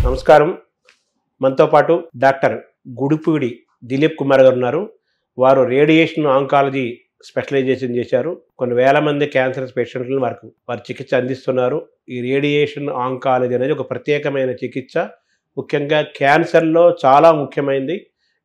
నమస్కారం. మనతో పాటు డాక్టర్ గుడిపూడి దిలీప్ కుమార్ గారు ఉన్నారు. వారు రేడియేషన్ ఆంకాలజీ స్పెషలైజేషన్ చేశారు. కొన్ని వేల మంది క్యాన్సర్ పేషెంట్లను వారు చికిత్స అందిస్తున్నారు. ఈ రేడియేషన్ ఆంకాలజీ అనేది ఒక ప్రత్యేకమైన చికిత్స. ముఖ్యంగా క్యాన్సర్లో చాలా ముఖ్యమైనది.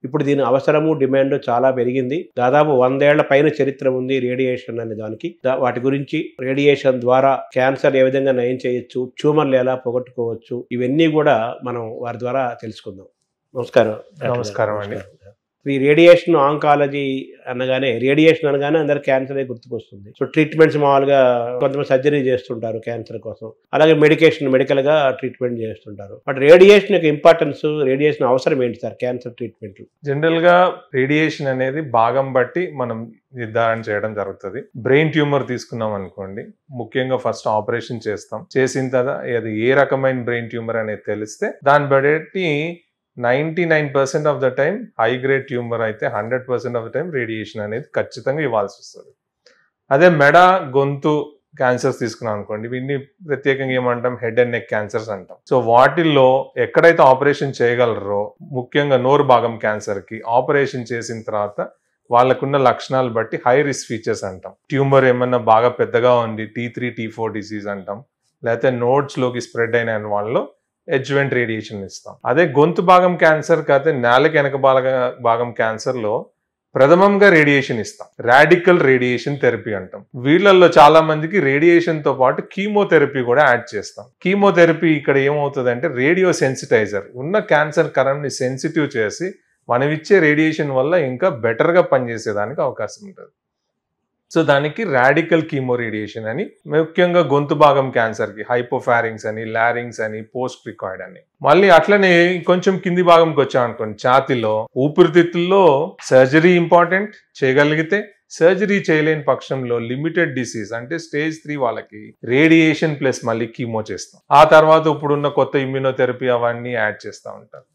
ఇప్పుడు దీని అవసరము డిమాండ్ చాలా పెరిగింది. దాదాపు 100 ఏళ్ల పైన చరిత్ర ఉంది రేడియేషన్ అనే దానికి. వాటి గురించి, రేడియేషన్ ద్వారా క్యాన్సర్ ఏ విధంగా నయం చేయొచ్చు, ట్యూమర్లు ఎలా పోగొట్టుకోవచ్చు, ఇవన్నీ కూడా మనం వారి ద్వారా తెలుసుకుందాం. నమస్కారం. నమస్కారం అండి. ఈ రేడియేషన్ ఆంకాలజీ రేడియేషన్ అనగానే అందరు క్యాన్సరే గుర్తుకొస్తుంది. సో ట్రీట్మెంట్స్ మామూలుగా కొంతమంది సర్జరీ చేస్తుంటారు క్యాన్సర్ కోసం, అలాగే మెడికల్ గా ట్రీట్మెంట్ చేస్తుంటారు. బట్ రేడియేషన్ యొక్క ఇంపార్టెన్స్, రేడియేషన్ అవసరం ఏంటి సార్ క్యాన్సర్ ట్రీట్మెంట్? జనరల్ గా రేడియేషన్ అనేది భాగం బట్టి మనం నిర్ధారణ చేయడం జరుగుతుంది. బ్రెయిన్ ట్యూమర్ తీసుకున్నాం అనుకోండి, ముఖ్యంగా ఫస్ట్ ఆపరేషన్ చేస్తాం. చేసిన తర్వాత అది ఏ రకమైన బ్రెయిన్ ట్యూమర్ అనేది తెలిస్తే దాన్ని బట్టి 99% of the time high grade tumour అయితే 100% ఆఫ్ ద టైం రేడియేషన్ అనేది ఖచ్చితంగా ఇవ్వాల్సి వస్తుంది. అదే మెడ, గొంతు క్యాన్సర్స్ తీసుకున్నాం అనుకోండి, వీటిని ప్రత్యేకంగా ఏమంటాం, హెడ్ అండ్ నెక్ క్యాన్సర్స్ అంటాం. సో వాటిల్లో ఎక్కడైతే ఆపరేషన్ చేయగలరో, ముఖ్యంగా నోరు భాగం క్యాన్సర్ కి ఆపరేషన్ చేసిన తర్వాత వాళ్ళకున్న లక్షణాలు బట్టి హై రిస్క్ ఫీచర్స్ అంటాం. ట్యూమర్ ఏమన్నా బాగా పెద్దగా ఉంది, T3, T4 డిసీజ్ అంటాం. లేకపోతే నోడ్స్ లోకి స్ప్రెడ్ అయిన వాళ్ళలో ఎడ్జువెంట్ రేడియేషన్ ఇస్తాం. అదే గొంతు భాగం క్యాన్సర్ కాకపోతే నాలుక వెనక భాగం క్యాన్సర్ లో ప్రథమంగా రేడియేషన్ ఇస్తాం. రాడికల్ రేడియేషన్ థెరపీ అంటాం. వీళ్ళల్లో చాలా మందికి రేడియేషన్ తో పాటు కీమోథెరపీ కూడా యాడ్ చేస్తాం. కీమోథెరపీ ఇక్కడ ఏమవుతుంది అంటే, రేడియో సెన్సిటైజర్ ఉన్న క్యాన్సర్ కణం ని సెన్సిటివ్ చేసి మనం ఇచ్చే రేడియేషన్ వల్ల ఇంకా బెటర్ గా పనిచేసేదానికి అవకాశం ఉంటుంది. సో దానికి రాడికల్ కీమో రేడియేషన్ అని, ముఖ్యంగా గొంతు భాగం క్యాన్సర్ కి హైపోఫారింగ్స్ అని, లారింగ్స్ అని, పోస్ట్ క్రికాయిడ్ అని. మళ్ళీ అట్లనే కొంచెం కింది భాగంకి వచ్చామనుకోండి, ఛాతీలో, ఊపిరితిత్తుల్లో సర్జరీ ఇంపార్టెంట్ చేయగలిగితే. సర్జరీ చేయలేని పక్షంలో లిమిటెడ్ డిసీజ్ అంటే స్టేజ్ 3 వాళ్ళకి రేడియేషన్ ప్లస్ మళ్ళీ కీమో చేస్తాం. ఆ తర్వాత ఇప్పుడున్న కొత్త ఇమ్యూనోథెరపీ అవన్నీ యాడ్ చేస్తూ ఉంటారు.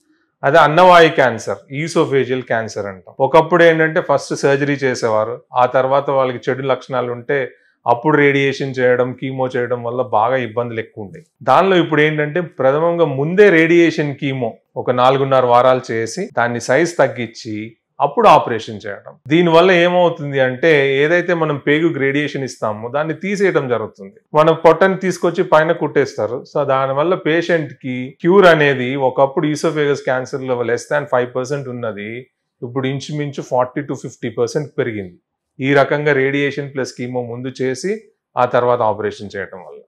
అదే అన్నవాయు క్యాన్సర్, ఈసోఫేజియల్ క్యాన్సర్ అంటాం. ఒకప్పుడు ఏంటంటే ఫస్ట్ సర్జరీ చేసేవారు, ఆ తర్వాత వాళ్ళకి చెడు లక్షణాలు ఉంటే అప్పుడు రేడియేషన్ చేయడం, కీమో చేయడం వల్ల బాగా ఇబ్బందులు ఎక్కువ ఉండేవి. దానిలో ఇప్పుడు ఏంటంటే ప్రథమంగా ముందే రేడియేషన్ కీమో ఒక 4.5 వారాలు చేసి దాన్ని సైజ్ తగ్గించి అప్పుడు ఆపరేషన్ చేయడం. దీనివల్ల ఏమవుతుంది అంటే, ఏదైతే మనం పేగుకి రేడియేషన్ ఇస్తామో దాన్ని తీసేయడం జరుగుతుంది. మన పొట్టని తీసుకొచ్చి పైన కుట్టేస్తారు. సో దానివల్ల పేషెంట్ కి క్యూర్ అనేది ఒకప్పుడు ఈసోఫేగస్ క్యాన్సర్ లో <5% ఉన్నది ఇప్పుడు ఇంచుమించు 40 to 50% పెరిగింది. ఈ రకంగా రేడియేషన్ ప్లస్ కీమో ముందు చేసి ఆ తర్వాత ఆపరేషన్ చేయడం వల్ల.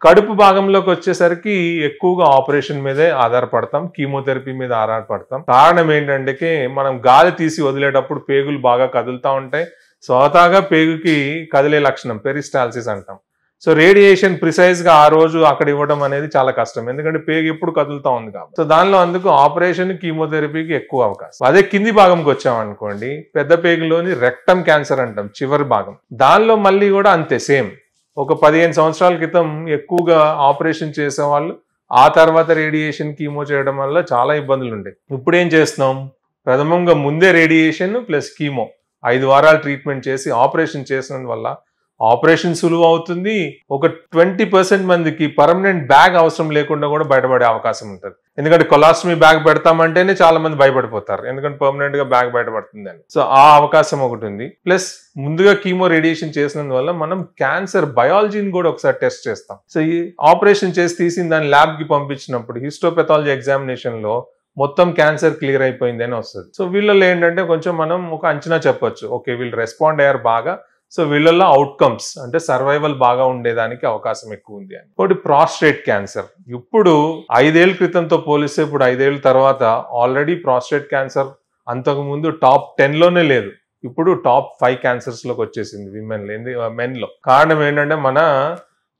కడుపు భాగంలోకి వచ్చేసరికి ఎక్కువగా ఆపరేషన్ మీదే ఆధారపడతాం, కీమోథెరపీ మీద ఆధారపడతాం. కారణం ఏంటంటే, మనం గాలి తీసి వదిలేటప్పుడు పేగులు బాగా కదులుతూ ఉంటాయి. స్వతహాగా పేగుకి కదిలే లక్షణం పెరిస్టాల్సిస్ అంటాం. సో రేడియేషన్ ప్రిసైజ్ గా ఆ రోజు అక్కడ ఇవ్వడం అనేది చాలా కష్టం, ఎందుకంటే పేగు ఎప్పుడు కదులుతూ ఉంది కాబట్టి. సో దానిలో అందుకు ఆపరేషన్, కీమోథెరపీకి ఎక్కువ అవకాశం. అదే కింది భాగంకి వచ్చామనుకోండి, పెద్ద పేగులోని రెక్టమ్ క్యాన్సర్ అంటాం, చివరి భాగం. దానిలో మళ్ళీ కూడా అంతే, సేమ్. ఒక 15 సంవత్సరాల క్రితం ఎక్కువగా ఆపరేషన్ చేసేవాళ్ళు, ఆ తర్వాత రేడియేషన్ కీమో చేయడం వల్ల చాలా ఇబ్బందులు ఉండేవి. ఇప్పుడు ఏం చేస్తున్నాం, ప్రథమంగా ముందే రేడియేషన్ ప్లస్ కీమో 5 వారాలు ట్రీట్మెంట్ చేసి ఆపరేషన్ చేసినందు వల్ల ఆపరేషన్ సులువు అవుతుంది. ఒక 20% మందికి పర్మనెంట్ బ్యాగ్ అవసరం లేకుండా కూడా బయటపడే అవకాశం ఉంటుంది. ఎందుకంటే కొలాస్టమీ బ్యాగ్ పెడతామంటేనే చాలా మంది భయపడిపోతారు, ఎందుకంటే పర్మనెంట్ గా బ్యాగ్ బయటపడుతుంది అని. సో ఆ అవకాశం ఒకటి ఉంది. ప్లస్ ముందుగా కీమో రేడియేషన్ చేసినందువల్ల మనం క్యాన్సర్ బయాలజీని కూడా ఒకసారి టెస్ట్ చేస్తాం. సో ఈ ఆపరేషన్ చేసి తీసిన దాన్ని ల్యాబ్ కి పంపించినప్పుడు హిస్టోపెథాలజీ ఎగ్జామినేషన్ లో మొత్తం క్యాన్సర్ క్లియర్ అయిపోయింది అని వస్తుంది. సో వీళ్ళలో ఏంటంటే కొంచెం మనం ఒక అంచనా చెప్పొచ్చు, ఓకే వీళ్ళు రెస్పాండ్ అయ్యారు బాగా, సో వీళ్ళల్లో అవుట్కమ్స్ అంటే సర్వైవల్ బాగా ఉండేదానికి అవకాశం ఎక్కువ ఉంది అని. ఒకటి ప్రాస్టేట్ క్యాన్సర్. ఇప్పుడు 5 ఏళ్ల క్రితంతో పోలిస్తే ఇప్పుడు 5 ఏళ్ల తర్వాత ఆల్రెడీ ప్రాస్టేట్ క్యాన్సర్ అంతకు ముందు టాప్ 10 లోనే లేదు, ఇప్పుడు టాప్ 5 క్యాన్సర్స్ లోకి వచ్చేసింది మెన్ లో. కారణం ఏంటంటే మన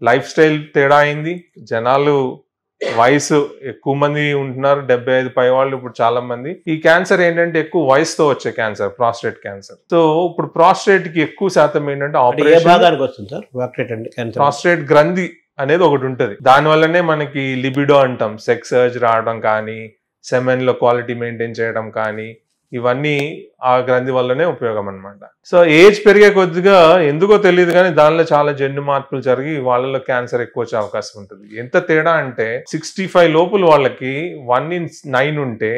లైఫ్ స్టైల్ తేడా అయింది. జనాలు వయసు ఎక్కువ మంది ఉంటున్నారు, 75 పై వాళ్ళు ఇప్పుడు చాలా మంది. ఈ క్యాన్సర్ ఏంటంటే ఎక్కువ వయసుతో వచ్చే క్యాన్సర్, ప్రాస్టేట్ క్యాన్సర్. సో ఇప్పుడు ప్రాస్టేట్ కి ఎక్కువ శాతం ఏంటంటే ప్రాస్టేట్ గ్రంథి అనేది ఒకటి ఉంటది. దాని వల్లనే మనకి లిబిడో అంటాం, సెక్స్ సర్జ్ రావడం కానీ, సెమెన్ లో క్వాలిటీ మెయింటైన్ చేయడం కానీ, ఇవన్నీ ఆ గ్రంథి వల్లనే ఉపయోగం అనమాట. సో ఏజ్ పెరిగే కొద్దిగా ఎందుకో తెలియదు కానీ దానిలో చాలా జన్యు మార్పులు జరిగి వాళ్ళలో క్యాన్సర్ ఎక్కువ వచ్చే అవకాశం ఉంటుంది. ఎంత తేడా అంటే 65 లోపల వాళ్ళకి 1 in 9 ఉంటే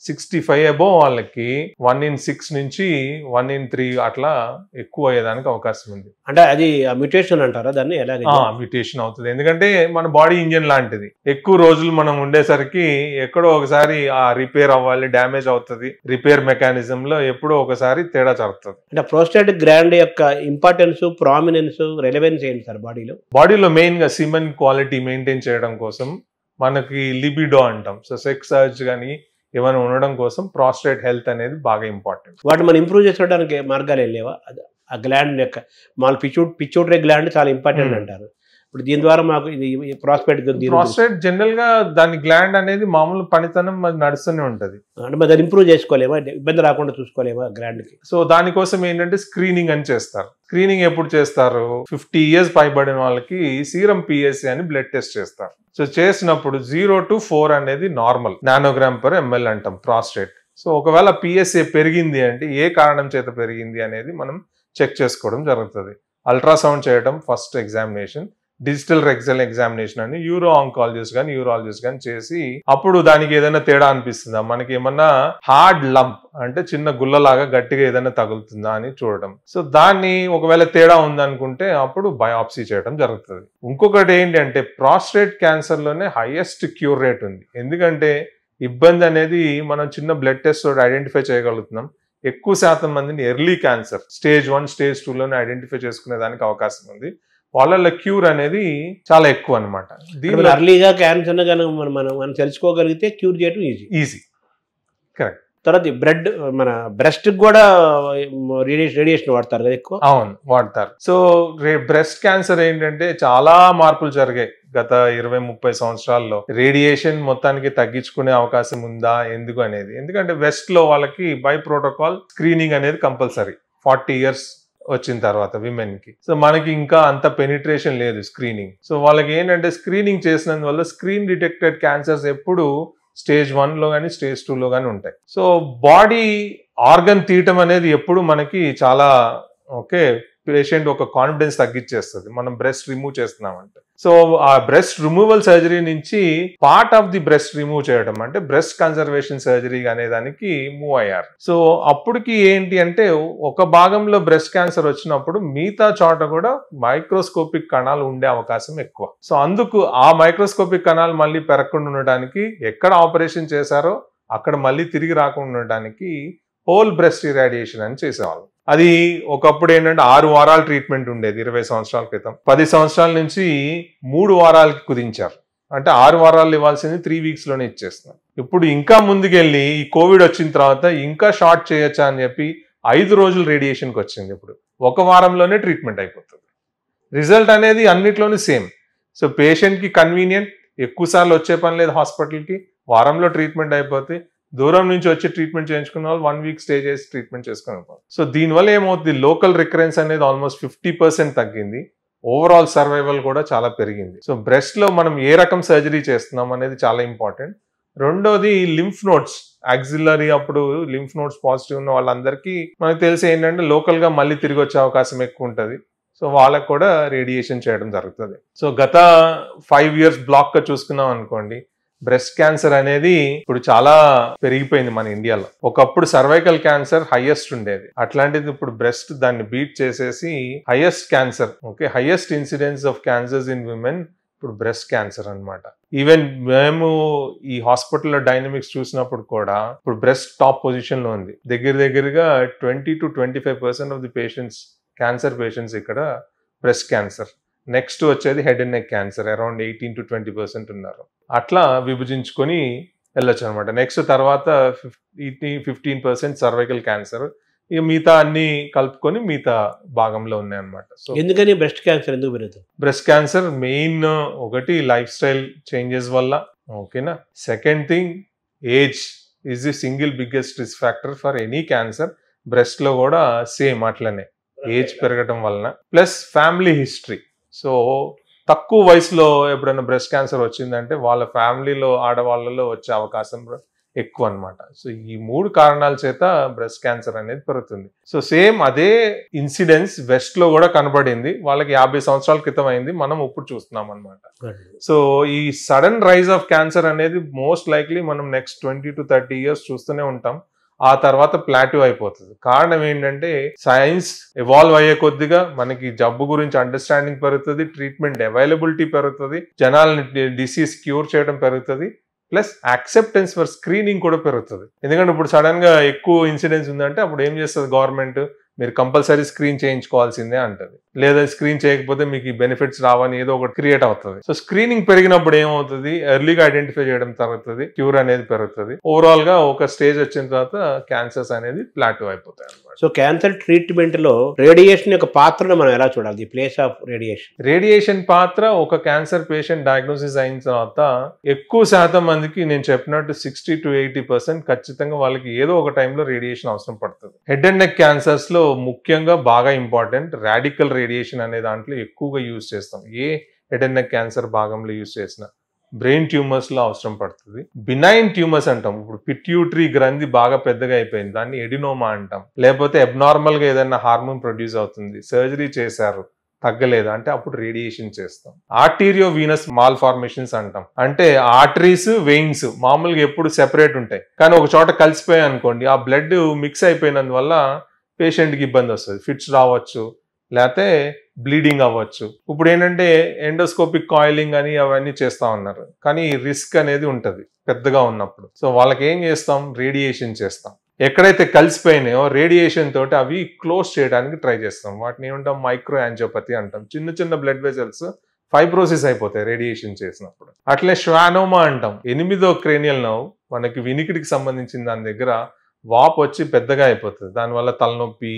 65 అబోవ్ వాళ్ళకి 1 in 6 నుంచి 1 in 3 అట్లా ఎక్కువ అయ్యేదానికి అవకాశం ఉంది. అంటే అది మ్యూటేషన్ అంటారా దాన్ని? ఎలాగ మ్యూటేషన్ అవుతుంది, ఎందుకంటే మన బాడీ ఇంజిన్ లాంటిది. ఎక్కువ రోజులు మనం ఉండేసరికి ఎక్కడో ఒకసారి ఆ రిపేర్ అవ్వాలి, డ్యామేజ్ అవుతుంది. రిపేర్ మెకానిజం లో ఎప్పుడో ఒకసారి తేడా జరుగుతుంది. అంటే ప్రోస్టేట్ గ్లాండ్ యొక్క ఇంపార్టెన్స్, ప్రామినెన్స్, రెలవెన్స్ ఏంటి సార్ బాడీలో మెయిన్ గా సిమెన్ క్వాలిటీ మెయింటైన్ చేయడం కోసం మనకి లిబిడో అంటాం. సో సెక్స్ సర్జ్ కానీ ఏమైనా ఉండడం కోసం ప్రాస్టేట్ హెల్త్ అనేది బాగా ఇంపార్టెంట్. వాటిని మనం ఇంప్రూవ్ చేసుకోవడానికి మార్గాలు వెళ్ళేవా? ఆ గ్లాండ్ యొక్క మాల్ పిట్యూటరీ గ్లాండ్ చాలా ఇంపార్టెంట్ అంటారు. ఇప్పుడు దీని ద్వారా మాకు ఇది ప్రాస్టేట్ జనరల్ గా దాని గ్లాండ్ అనేది మామూలు పనితనం నడుస్తూనే ఉంటది. అంటే మరి దాన్ని ఇంప్రూవ్ చేసుకోలేమా, ఇబ్బంది రాకుండా చూసుకోలేమా గ్లాండ్ కి? సో దానికోసం ఏంటంటే స్క్రీనింగ్ అని చేస్తారు. స్క్రీనింగ్ ఎప్పుడు చేస్తారు? 50 years పైబడిన వాళ్ళకి సీరం పిఎస్సి అని బ్లడ్ టెస్ట్ చేస్తారు. సో చేసినప్పుడు 0 to 4 అనేది నార్మల్, నానోగ్రామ్/ml అంటాం ప్రాస్టేట్. సో ఒకవేళ పిఎస్ఏ పెరిగింది అంటే ఏ కారణం చేత పెరిగింది అనేది మనం చెక్ చేసుకోవడం జరుగుతుంది. అల్ట్రాసౌండ్ చేయడం first examination, digital rectal examination అని యూరో ఆంకాలజిస్ట్ కానీ యూరాలజిస్ట్ కానీ చేసి అప్పుడు దానికి ఏదైనా తేడా అనిపిస్తుందా, మనకి ఏమన్నా హార్డ్ లంప్ అంటే చిన్న గుల్లలాగా గట్టిగా ఏదైనా తగులుతుందా అని చూడడం. సో దాన్ని ఒకవేళ తేడా ఉందనుకుంటే అప్పుడు బయాప్సీ చేయడం జరుగుతుంది. ఇంకొకటి ఏంటి అంటే ప్రాస్టేట్ క్యాన్సర్ లోనే హైయెస్ట్ క్యూర్ రేట్ ఉంది. ఎందుకంటే ఇబ్బంది అనేది మనం చిన్న బ్లడ్ టెస్ట్ తోటి ఐడెంటిఫై చేయగలుగుతున్నాం. ఎక్కువ శాతం మందిని ఎర్లీ క్యాన్సర్ స్టేజ్ 1 స్టేజ్ 2 లోనే ఐడెంటిఫై చేసుకునే దానికి అవకాశం ఉంది. వాళ్ళ క్యూర్ అనేది చాలా ఎక్కువ అనమాట. దీనిలో అర్లీగా క్యాన్సర్ మనం తెలుసుకోగలిగితే క్యూర్ చేయడం ఈజీ. కరెక్ట్. తర్వాత మన బ్రెస్ట్ కూడా రేడియేషన్ వాడతారు కదా ఎక్కువ? అవును, వాడతారు. సో బ్రెస్ట్ క్యాన్సర్ ఏంటంటే చాలా మార్పులు జరిగాయి గత 20-30 సంవత్సరాల్లో. రేడియేషన్ మొత్తానికి తగ్గించుకునే అవకాశం ఉందా ఎందుకు అనేది, ఎందుకంటే వెస్ట్ లో వాళ్ళకి బై ప్రోటోకాల్ స్క్రీనింగ్ అనేది కంపల్సరీ 40 years వచ్చిన తర్వాత విమెన్ కి. సో మనకి ఇంకా అంత పెనిట్రేషన్ లేదు స్క్రీనింగ్. సో వాళ్ళకి ఏంటంటే స్క్రీనింగ్ చేసినందువల్ల స్క్రీన్ డిటెక్టెడ్ క్యాన్సర్స్ ఎప్పుడు స్టేజ్ 1 లో కానీ స్టేజ్ 2 లో కానీ ఉంటాయి. సో బాడీ ఆర్గన్ తీయటం అనేది ఎప్పుడు మనకి చాలా పేషెంట్ ఒక కాన్ఫిడెన్స్ తగ్గించేస్తుంది మనం బ్రెస్ట్ రిమూవ్ చేస్తున్నామంటే. సో ఆ బ్రెస్ట్ రిమూవల్ సర్జరీ నుంచి part of the breast remove చేయడం అంటే బ్రెస్ట్ కన్సర్వేషన్ సర్జరీ అనే దానికి మూవ్ అయ్యారు. సో అప్పటికి ఏంటి అంటే ఒక భాగంలో బ్రెస్ట్ క్యాన్సర్ వచ్చినప్పుడు మిగతా చోట కూడా మైక్రోస్కోపిక్ కణాలు ఉండే అవకాశం ఎక్కువ. సో అందుకు ఆ మైక్రోస్కోపిక్ కణాలు మళ్ళీ పెరగకుండా ఉండడానికి ఎక్కడ ఆపరేషన్ చేశారో అక్కడ మళ్ళీ తిరిగి రాకుండా ఉండడానికి హోల్ బ్రెస్ట్ ఇరాడియేషన్ అని చేసేవాళ్ళు. అది ఒకప్పుడు ఏంటంటే 6 వారాల ట్రీట్మెంట్ ఉండేది 20 సంవత్సరాల క్రితం. 10 సంవత్సరాల నుంచి 3 వారాలకి కుదించారు. అంటే 6 వారాలు ఇవ్వాల్సింది 3 weeks లోనే ఇచ్చేస్తున్నారు. ఇప్పుడు ఇంకా ముందుకెళ్ళి ఈ కోవిడ్ వచ్చిన తర్వాత ఇంకా షార్ట్ చేయొచ్చా అని చెప్పి 5 రోజులు రేడియేషన్కి వచ్చింది. ఇప్పుడు 1 వారంలోనే ట్రీట్మెంట్ అయిపోతుంది. రిజల్ట్ అనేది అన్నిట్లోనూ సేమ్. సో పేషెంట్కి కన్వీనియంట్, ఎక్కువ సార్లు వచ్చే పని లేదు హాస్పిటల్కి, వారంలో ట్రీట్మెంట్ అయిపోతే దూరం నుంచి వచ్చి ట్రీట్మెంట్ చేయించుకున్న వాళ్ళు 1 week స్టే చేసి ట్రీట్మెంట్ చేసుకుని. సో దీనివల్ల ఏమవుతుంది, లోకల్ రికరెన్స్ అనేది ఆల్మోస్ట్ 50% తగ్గింది. ఓవరాల్ సర్వైవల్ కూడా చాలా పెరిగింది. సో బ్రెస్ట్ లో మనం ఏ రకం సర్జరీ చేస్తున్నాం అనేది చాలా ఇంపార్టెంట్. రెండోది లింఫ్ నోడ్స్, యాక్సిలరీ అప్పుడు లింఫ్ నోడ్స్ పాజిటివ్ ఉన్న వాళ్ళందరికీ మనకు తెలిసి ఏంటంటే లోకల్ గా మళ్ళీ తిరిగి వచ్చే అవకాశం ఎక్కువ ఉంటుంది. సో వాళ్ళకు కూడా రేడియేషన్ చేయడం జరుగుతుంది. సో గత 5 years బ్లాక్ గా చూసుకున్నాం అనుకోండి, బ్రెస్ట్ క్యాన్సర్ అనేది ఇప్పుడు చాలా పెరిగిపోయింది మన ఇండియాలో. ఒకప్పుడు సర్వైకల్ క్యాన్సర్ హైయెస్ట్ ఉండేది, అట్లాంటిది ఇప్పుడు బ్రెస్ట్ దాన్ని బీట్ చేసేసి highest cancer, highest incidence of cancers in women ఇప్పుడు బ్రెస్ట్ క్యాన్సర్ అన్నమాట. ఈవెన్ మేము ఈ హాస్పిటల్లో డైనమిక్స్ చూసినప్పుడు కూడా ఇప్పుడు బ్రెస్ట్ టాప్ పొజిషన్ లో ఉంది. దగ్గరగా 20 to 25% of the patients, cancer patients ఇక్కడ బ్రెస్ట్ క్యాన్సర్. నెక్స్ట్ వచ్చేది head and neck cancer, around 18 to 20% ఉన్నారు. అట్లా విభజించుకొని వెళ్ళొచ్చు అనమాట. నెక్స్ట్ తర్వాత 15% సర్వైకల్ క్యాన్సర్, ఇక మిగతా అన్ని కలుపుకొని మిగతా భాగంలో ఉన్నాయన్నమాట. సో ఎందుకని బ్రెస్ట్ క్యాన్సర్ ఎందుకు పెరుగుతుంది? బ్రెస్ట్ క్యాన్సర్ మెయిన్ ఒకటి లైఫ్ స్టైల్ చేంజెస్ వల్ల, ఓకేనా. Second thing, age is the single biggest risk factor for any cancer. Breast లో కూడా సేమ్ అట్లనే ఏజ్ పెరగటం వలన, ప్లస్ ఫ్యామిలీ హిస్టరీ. సో తక్కువ వయసులో ఎప్పుడైనా బ్రెస్ట్ క్యాన్సర్ వచ్చిందంటే వాళ్ళ ఫ్యామిలీలో ఆడవాళ్ళలో వచ్చే అవకాశం ఎక్కువ అన్నమాట. సో ఈ 3 కారణాల చేత బ్రెస్ట్ క్యాన్సర్ అనేది పెరుగుతుంది. సో సేమ్ అదే ఇన్సిడెన్స్ వెస్ట్ లో కూడా కనబడింది. వాళ్ళకి 50 సంవత్సరాల క్రితం అయింది, మనం ఇప్పుడు చూస్తున్నాం అనమాట. సో ఈ సడన్ రైజ్ ఆఫ్ క్యాన్సర్ అనేది మోస్ట్ లైక్లీ మనం నెక్స్ట్ 20 to 30 ఇయర్స్ చూస్తూనే ఉంటాం. ఆ తర్వాత ప్లాట్యూ అయిపోతుంది. కారణం ఏంటంటే సైన్స్ ఎవాల్వ్ అయ్యే కొద్దిగా మనకి జబ్బు గురించి అండర్స్టాండింగ్ పెరుగుతుంది, ట్రీట్మెంట్ అవైలబిలిటీ పెరుగుతుంది, జనాలని డిసీజ్ క్యూర్ చేయడం పెరుగుతుంది, ప్లస్ యాక్సెప్టెన్స్ ఫర్ స్క్రీనింగ్ కూడా పెరుగుతుంది. ఎందుకంటే ఇప్పుడు సడన్ గా ఎక్కువ ఇన్సిడెన్స్ ఉందంటే అప్పుడు ఏం చేస్తుంది గవర్నమెంట్, మీరు కంపల్సరీ స్క్రీన్ చేయించుకోవాల్సిందే అంటది. లేదా స్క్రీన్ చేయకపోతే మీకు ఈ బెనిఫిట్స్ రావని ఏదో ఒకటి క్రియేట్ అవుతుంది. సో స్క్రీనింగ్ పెరిగినప్పుడు ఏమవుతుంది, ఎర్లీగా ఐడెంటిఫై చేయడం జరుగుతుంది, క్యూర్ అనేది పెరుగుతుంది. ఓవరాల్ గా ఒక స్టేజ్ వచ్చిన తర్వాత క్యాన్సర్స్ అనేది ప్లాట్యూ అయిపోతాయి అన్నమాట. సో క్యాన్సర్ ట్రీట్మెంట్ లో రేడియేషన్ యొక్క పాత్రను మనం ఎలా చూడాలి, ది ప్లేస్ ఆఫ్ రేడియేషన్ పాత్ర ఒక క్యాన్సర్ పేషెంట్ డయాగ్నోసిస్ అయిన తర్వాత ఎక్కువ శాతం మందికి నేను చెప్పినట్టు 60 to 80% ఖచ్చితంగా వాళ్ళకి ఏదో ఒక టైంలో రేడియేషన్ అవసరం పడుతుంది. హెడ్ అండ్ నెక్ క్యాన్సర్స్ లో ముఖ్యంగా బాగా ఇంపార్టెంట్ రాడికల్ రేడియేషన్ అనే దాంట్లో ఎక్కువగా యూజ్ చేస్తాం. ఏ హెడ్ అండ్ నెక్ క్యాన్సర్ భాగంలో యూజ్ చేసిన బ్రెయిన్ ట్యూమర్స్ లో అవసరం పడుతుంది. బినైన్ ట్యూమర్స్ అంటాం, ఇప్పుడు పిట్యూటరీ గ్రంథి బాగా పెద్దగా అయిపోయింది, దాన్ని ఎడినోమా అంటాం. లేకపోతే అబ్నార్మల్ గా ఏదైనా హార్మోన్ ప్రొడ్యూస్ అవుతుంది, సర్జరీ చేశారు తగ్గలేదు అంటే అప్పుడు రేడియేషన్ చేస్తాం. ఆర్టీరియో వీనస్ మాల్ ఫార్మేషన్స్ అంటాం, అంటే ఆర్టరీస్ వెయిన్స్ మామూలుగా ఎప్పుడు సెపరేట్ ఉంటాయి కానీ ఒక చోట కలిసిపోయాయి అనుకోండి, ఆ బ్లడ్ మిక్స్ అయిపోయినందువల్ల పేషెంట్కి ఇబ్బంది వస్తుంది, ఫిట్స్ రావచ్చు, లేకపోతే బ్లీడింగ్ అవ్వచ్చు. ఇప్పుడు ఏంటంటే ఎండోస్కోపిక్ కాయిలింగ్ అని అవన్నీ చేస్తా ఉన్నారు, కానీ రిస్క్ అనేది ఉంటుంది పెద్దగా ఉన్నప్పుడు. సో వాళ్ళకి ఏం చేస్తాం, రేడియేషన్ చేస్తాం. ఎక్కడైతే కలిసిపోయినాయో రేడియేషన్ తోటి అవి క్లోజ్ చేయడానికి ట్రై చేస్తాం. వాటిని ఏమంటాం, మైక్రో యాంజియోపతి అంటాం. చిన్న చిన్న బ్లడ్ వెజల్స్ ఫైబ్రోసిస్ అయిపోతాయి రేడియేషన్ చేసినప్పుడు. అట్లే శ్వానోమా అంటాం, 8వ క్రేనియల్ నర్వ్ మనకి వినికిడికి సంబంధించిన దాని దగ్గర వాపు వచ్చి పెద్దగా అయిపోతుంది. దానివల్ల తలనొప్పి,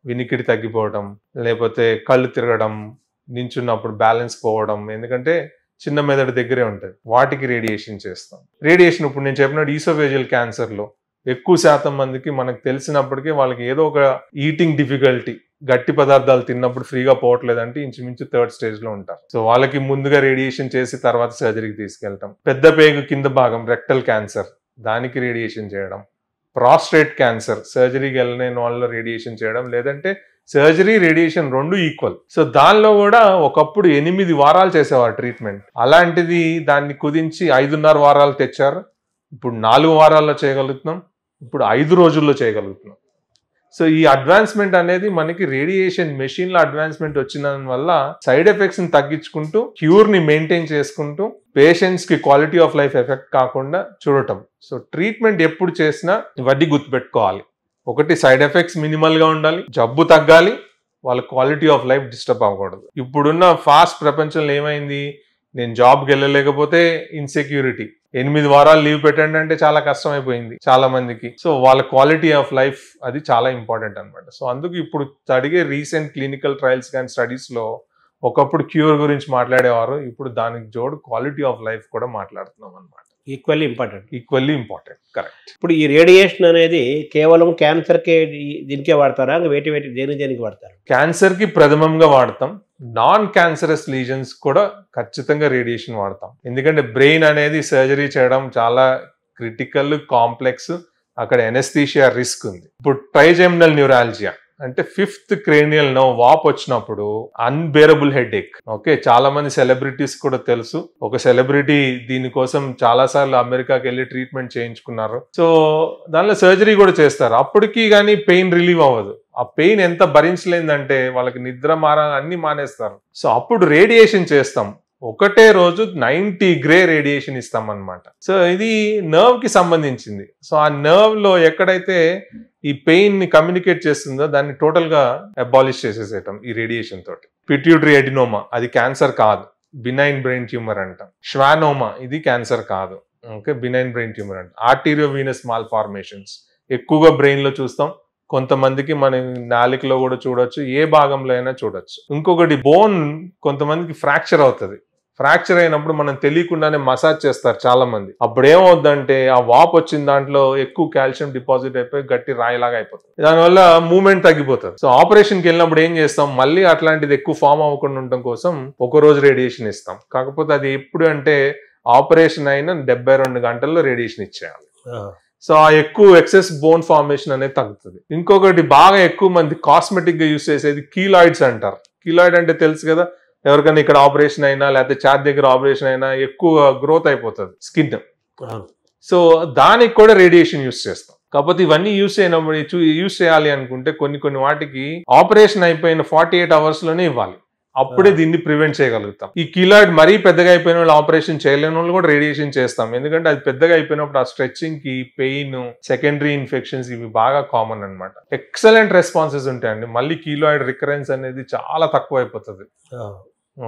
వినికిడి తగ్గిపోవడం, లేకపోతే కళ్ళు తిరగడం, నించున్నప్పుడు బ్యాలెన్స్ పోవడం, ఎందుకంటే చిన్న మెదడు దగ్గరే ఉంటుంది, వాటికి రేడియేషన్ చేస్తాం. రేడియేషన్ ఇప్పుడు నేను చెప్పినట్టు ఈసోఫేజియల్ క్యాన్సర్లో ఎక్కువ శాతం మందికి మనకు తెలిసినప్పటికీ వాళ్ళకి ఏదో ఒక ఈటింగ్ డిఫికల్టీ, గట్టి పదార్థాలు తిన్నప్పుడు ఫ్రీగా పోవట్లేదంటే ఇంచుమించు 3rd స్టేజ్ లో ఉంటారు. సో వాళ్ళకి ముందుగా రేడియేషన్ చేసి తర్వాత సర్జరీకి తీసుకెళ్తాం. పెద్ద పేగు కింద భాగం రెక్టల్ క్యాన్సర్, దానికి రేడియేషన్ చేయడం. ప్రాస్టేట్ క్యాన్సర్ సర్జరీకి వెళ్ళలేని వాళ్ళలో రేడియేషన్ చేయడం, లేదంటే సర్జరీ రేడియేషన్ 2 ఈక్వల్. సో దానిలో కూడా ఒకప్పుడు 8 వారాలు చేసేవారు ట్రీట్మెంట్, అలాంటిది దాన్ని కుదించి 5.5 వారాలు తెచ్చారు. ఇప్పుడు 4 వారాల్లో చేయగలుగుతున్నాం, ఇప్పుడు 5 రోజుల్లో చేయగలుగుతున్నాం. సో ఈ అడ్వాన్స్మెంట్ అనేది మనకి రేడియేషన్ మెషిన్ల అడ్వాన్స్మెంట్ వచ్చిన వల్ల సైడ్ ఎఫెక్ట్స్ ని తగ్గించుకుంటూ క్యూర్ ని మెయింటైన్ చేసుకుంటూ పేషెంట్స్ కి క్వాలిటీ ఆఫ్ లైఫ్ ఎఫెక్ట్ కాకుండా చూడటం. సో ట్రీట్మెంట్ ఎప్పుడు చేసినా ఇవన్నీ గుర్తుపెట్టుకోవాలి. ఒకటి, సైడ్ ఎఫెక్ట్స్ మినిమల్ గా ఉండాలి, జబ్బు తగ్గాలి, వాళ్ళ క్వాలిటీ ఆఫ్ లైఫ్ డిస్టర్బ్ అవ్వకూడదు. ఇప్పుడున్న ఫాస్ట్ ప్రపంచంలో ఏమైంది, నేను జాబ్కి వెళ్ళలేకపోతే ఇన్సెక్యూరిటీ, 8 వారాలు లీవ్ పెట్టండి అంటే చాలా కష్టం అయిపోయింది చాలా మందికి. సో వాళ్ళ క్వాలిటీ ఆఫ్ లైఫ్ అది చాలా ఇంపార్టెంట్ అనమాట. సో అందుకు ఇప్పుడు అడిగే రీసెంట్ క్లినికల్ ట్రయల్స్ కానీ స్టడీస్ లో ఒకప్పుడు క్యూర్ గురించి మాట్లాడేవారు, ఇప్పుడు దానికి జోడు క్వాలిటీ ఆఫ్ లైఫ్ కూడా మాట్లాడుతున్నాం అనమాట. Equally important, correct. ఇప్పుడు ఈ రేడియేషన్ అనేది కేవలం క్యాన్సర్ కే దీనికే వాడతారా, వేటి దేనికి వాడతారు? క్యాన్సర్ కి ప్రథమంగా వాడతాం, నాన్ క్యాన్సరస్ లీజన్స్ కూడా ఖచ్చితంగా రేడియేషన్ వాడతాం. ఎందుకంటే బ్రెయిన్ అనేది సర్జరీ చేయడం చాలా క్రిటికల్, కాంప్లెక్స్, అక్కడ ఎనెస్థీషియా రిస్క్ ఉంది. ఇప్పుడు ట్రైజెమినల్ న్యూరాలజియా అంటే 5th క్రేనియల్ నర్వ్ వాప్ వచ్చినప్పుడు అన్బేరబుల్ హెడ్ ఏక్. ఓకే, చాలా మంది సెలబ్రిటీస్ కూడా తెలుసు. ఒక సెలబ్రిటీ దీనికోసం చాలా సార్లు అమెరికాకి వెళ్ళి ట్రీట్మెంట్ చేయించుకున్నారు. సో దానిలో సర్జరీ కూడా చేస్తారు, అప్పటికి కానీ పెయిన్ రిలీవ్ అవ్వదు. ఆ పెయిన్ ఎంత భరించలేదంటే వాళ్ళకి నిద్ర అన్ని మానేస్తారు. సో అప్పుడు రేడియేషన్ చేస్తాం, ఒకటే రోజు 90 గ్రే రేడియేషన్ ఇస్తాం అనమాట. సో ఇది నర్వ్ కి సంబంధించింది. సో ఆ నర్వ్ లో ఎక్కడైతే ఈ పెయిన్ ని కమ్యూనికేట్ చేస్తుందో దాన్ని టోటల్ గా అబాలిష్ చేసేసేయటం ఈ రేడియేషన్ తోటి. పిట్యూటరీ ఎడినోమా అది క్యాన్సర్ కాదు, బినైన్ బ్రెయిన్ ట్యూమర్ అంటాం. శ్వానోమా ఇది క్యాన్సర్ కాదు, ఓకే, బినైన్ బ్రెయిన్ ట్యూమర్ అంటాం. ఆర్టీరియో వీనస్ మాల్ ఫార్మేషన్స్ ఎక్కువగా బ్రెయిన్ లో చూస్తాం, కొంతమందికి మన నాలికలో కూడా చూడొచ్చు, ఏ భాగంలో అయినా చూడొచ్చు. ఇంకొకటి బోన్ కొంతమందికి ఫ్రాక్చర్ అవుతుంది. ఫ్రాక్చర్ అయినప్పుడు మనం తెలియకుండానే మసాజ్ చేస్తారు చాలా మంది. అప్పుడు ఏమవుద్దంటే ఆ వాప్ వచ్చిన దాంట్లో ఎక్కువ కాల్షియం డిపాజిట్ అయిపోయి గట్టి రాయిలాగా అయిపోతుంది, దానివల్ల మూవ్మెంట్ తగ్గిపోతుంది. సో ఆపరేషన్కి వెళ్ళినప్పుడు ఏం చేస్తాం, మళ్ళీ అట్లాంటిది ఎక్కువ ఫామ్ అవ్వకుండా ఉండటం కోసం ఒక రోజు రేడియేషన్ ఇస్తాం. కాకపోతే అది ఎప్పుడు అంటే ఆపరేషన్ అయిన 72 గంటల్లో రేడియేషన్ ఇచ్చేయాలి. సో ఆ ఎక్కువ ఎక్సెస్ బోన్ ఫార్మేషన్ అనేది తగ్గుతుంది. ఇంకొకటి బాగా ఎక్కువ మంది కాస్మెటిక్ గా యూస్ చేసేది కీలాయిడ్స్ అంటారు. కీలాయిడ్ అంటే తెలుసు కదా, ఎవరికైనా ఇక్కడ ఆపరేషన్ అయినా లేకపోతే ఛాతీ దగ్గర ఆపరేషన్ అయినా ఎక్కువ గ్రోత్ అయిపోతుంది స్కిన్. సో దానికి కూడా రేడియేషన్ యూస్ చేస్తాం. కాకపోతే ఇవన్నీ యూస్ చేయాలి అనుకుంటే కొన్ని వాటికి ఆపరేషన్ అయిపోయిన 48 hours లోనే ఇవ్వాలి. అప్పుడే దీన్ని ప్రివెంట్ చేయగలుగుతాం. ఈ కీలాయిడ్ మరీ పెద్దగా అయిపోయిన వాళ్ళు, ఆపరేషన్ చేయలేని వాళ్ళు కూడా రేడియేషన్ చేస్తాం. ఎందుకంటే అది పెద్దగా అయిపోయినప్పుడు ఆ స్ట్రెచ్చింగ్ కి పెయిన్, సెకండరీ ఇన్ఫెక్షన్స్ ఇవి బాగా కామన్ అన్నమాట. ఎక్సలెంట్ రెస్పాన్సెస్ ఉంటాయండి. మళ్ళీ కీలాయిడ్ రికరెన్స్ అనేది చాలా తక్కువ అయిపోతుంది.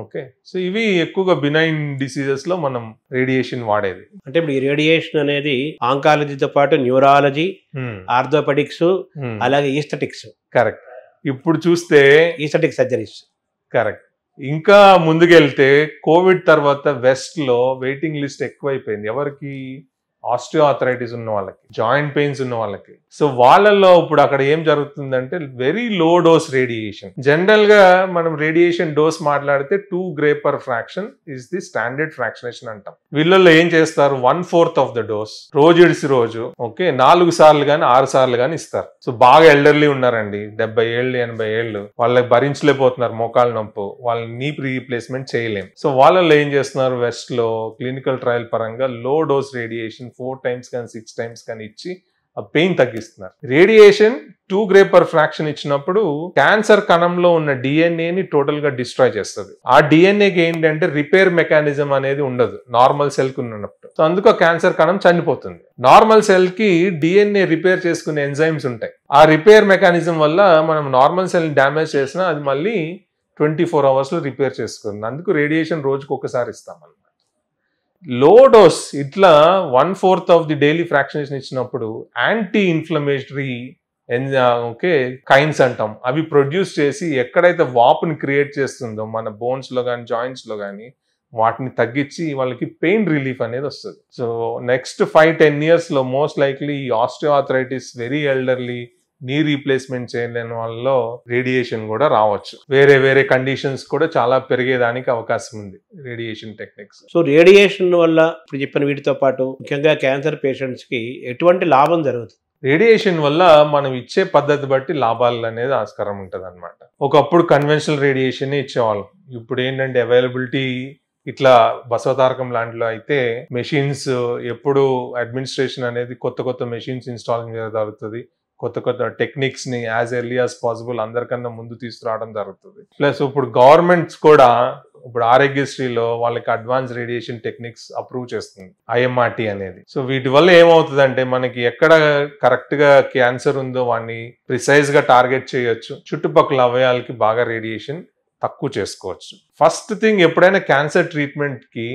ఓకే, సో ఇవి ఎక్కువగా బినైన్ డిసీజెస్ లో మనం రేడియేషన్ వాడేది. అంటే ఇప్పుడు ఈ రేడియేషన్ అనేది ఆంకాలజీతో పాటు న్యూరాలజీ, ఆర్థోపెడిక్స్, అలాగే ఈస్థెటిక్స్. కరెక్ట్. ఇప్పుడు చూస్తే ఈస్థెటిక్ సర్జరీస్. కరెక్ట్. ఇంకా ముందుకెళ్తే కోవిడ్ తర్వాత వెస్ట్ లో వెయిటింగ్ లిస్ట్ ఎక్కువైపోయింది. ఎవరికి? ఆస్టియోఆర్థరైటిస్ ఉన్న వాళ్ళకి, జాయింట్ పెయిన్స్ ఉన్న వాళ్ళకి. సో వాళ్ళల్లో ఇప్పుడు అక్కడ ఏం జరుగుతుందంటే very low dose radiation. General గా మనం రేడియేషన్ డోస్ మాట్లాడితే 2 gray per fraction is the standard fractionation అంటాం. వీళ్ళల్లో ఏం చేస్తారు, 1/4 ఆఫ్ ద డోస్ రోజు ఇడిసి రోజు 4 సార్లు కానీ 6 సార్లు కానీ ఇస్తారు. సో బాగా ఎల్డర్లీ ఉన్నారండి, 70 ఏళ్ళు 80 ఏళ్ళు, వాళ్ళకి భరించలేకపోతున్నారు మోకాళ్ళ నొప్పు, వాళ్ళని నీ రీప్లేస్మెంట్ చేయలేం. సో వాళ్ళల్లో ఏం చేస్తున్నారు, వెస్ట్ లో క్లినికల్ ట్రయల్ పరంగా లో డోస్ రేడియేషన్ 4 times కానీ 6 times కానీ ఇచ్చి ఆ పెయిన్ తగ్గిస్తున్నారు. రేడియేషన్ 2 gray per fraction ఇచ్చినప్పుడు క్యాన్సర్ కణంలో ఉన్న డిఎన్ఏని టోటల్ గా డిస్ట్రాయ్ చేస్తుంది. ఆ డిఎన్ఏకి ఏంటంటే రిపేర్ మెకానిజం అనేది ఉండదు నార్మల్ సెల్ కి ఉన్నప్పుడు. సో అందుకు క్యాన్సర్ కణం చనిపోతుంది. నార్మల్ సెల్ కి డిఎన్ఏ రిపేర్ చేసుకునే ఎంజైమ్స్ ఉంటాయి. ఆ రిపేర్ మెకానిజం వల్ల మనం నార్మల్ సెల్ డ్యామేజ్ చేసినా అది మళ్ళీ 24 hours లో రిపేర్ చేసుకుంది. అందుకు రేడియేషన్ రోజుకు ఒకసారి ఇస్తాం. లో డోస్ ఇట్లా 1/4 ఆఫ్ ది డైలీ ఫ్రాక్షనేషన్ ఇచ్చినప్పుడు యాంటీ ఇన్ఫ్లమేటరీ కైన్స్ అంటాం, అవి ప్రొడ్యూస్ చేసి ఎక్కడైతే వాపుని క్రియేట్ చేస్తుందో మన బోన్స్ లో కానీ జాయింట్స్ లో కానీ వాటిని తగ్గించి వాళ్ళకి పెయిన్ రిలీఫ్ అనేది వస్తుంది. సో నెక్స్ట్ 5-10 years లో most likely osteoarthritis, very elderly, knee replacement చేయలేని వాళ్ళలో రేడియేషన్ కూడా రావచ్చు. వేరే కండిషన్స్ కూడా చాలా పెరిగేదానికి అవకాశం ఉంది రేడియేషన్ టెక్నిక్స్. సో రేడియేషన్ వల్ల ఇప్పుడు చెప్పిన వీటితో పాటు ముఖ్యంగా క్యాన్సర్ పేషెంట్స్ కి ఎటువంటి లాభం జరుగుతుంది? రేడియేషన్ వల్ల మనం ఇచ్చే పద్ధతి బట్టి లాభాలు అనేది ఆస్కారం ఉంటుంది అనమాట. ఒకప్పుడు కన్వెన్షనల్ రేడియేషన్ ఇచ్చేవాళ్ళం. ఇప్పుడు ఏంటంటే అవైలబిలిటీ ఇట్లా బసవతారకం లాంటిలో అయితే మెషిన్స్ ఎప్పుడు అడ్మినిస్ట్రేషన్ అనేది కొత్త మెషిన్స్ ఇన్స్టాల్ జరుగుతుంది. కొత్త టెక్నిక్స్ ని యాజ్ ఎర్లీ యాజ్ పాసిబుల్ అందరికన్నా ముందు తీసుకురావడం జరుగుతుంది. ప్లస్ ఇప్పుడు గవర్నమెంట్స్ కూడా ఇప్పుడు ఆరోగ్యశ్రీలో వాళ్ళకి అడ్వాన్స్ రేడియేషన్ టెక్నిక్స్ అప్రూవ్ చేస్తుంది, IMRT అనేది. సో వీటి వల్ల ఏమవుతుందంటే మనకి ఎక్కడ కరెక్ట్ గా క్యాన్సర్ ఉందో వాడిని ప్రిసైజ్ గా టార్గెట్ చేయొచ్చు, చుట్టుపక్కల అవయవాలకి బాగా రేడియేషన్ తక్కువ చేసుకోవచ్చు. ఫస్ట్ థింగ్, ఎప్పుడైనా క్యాన్సర్ ట్రీట్మెంట్ కి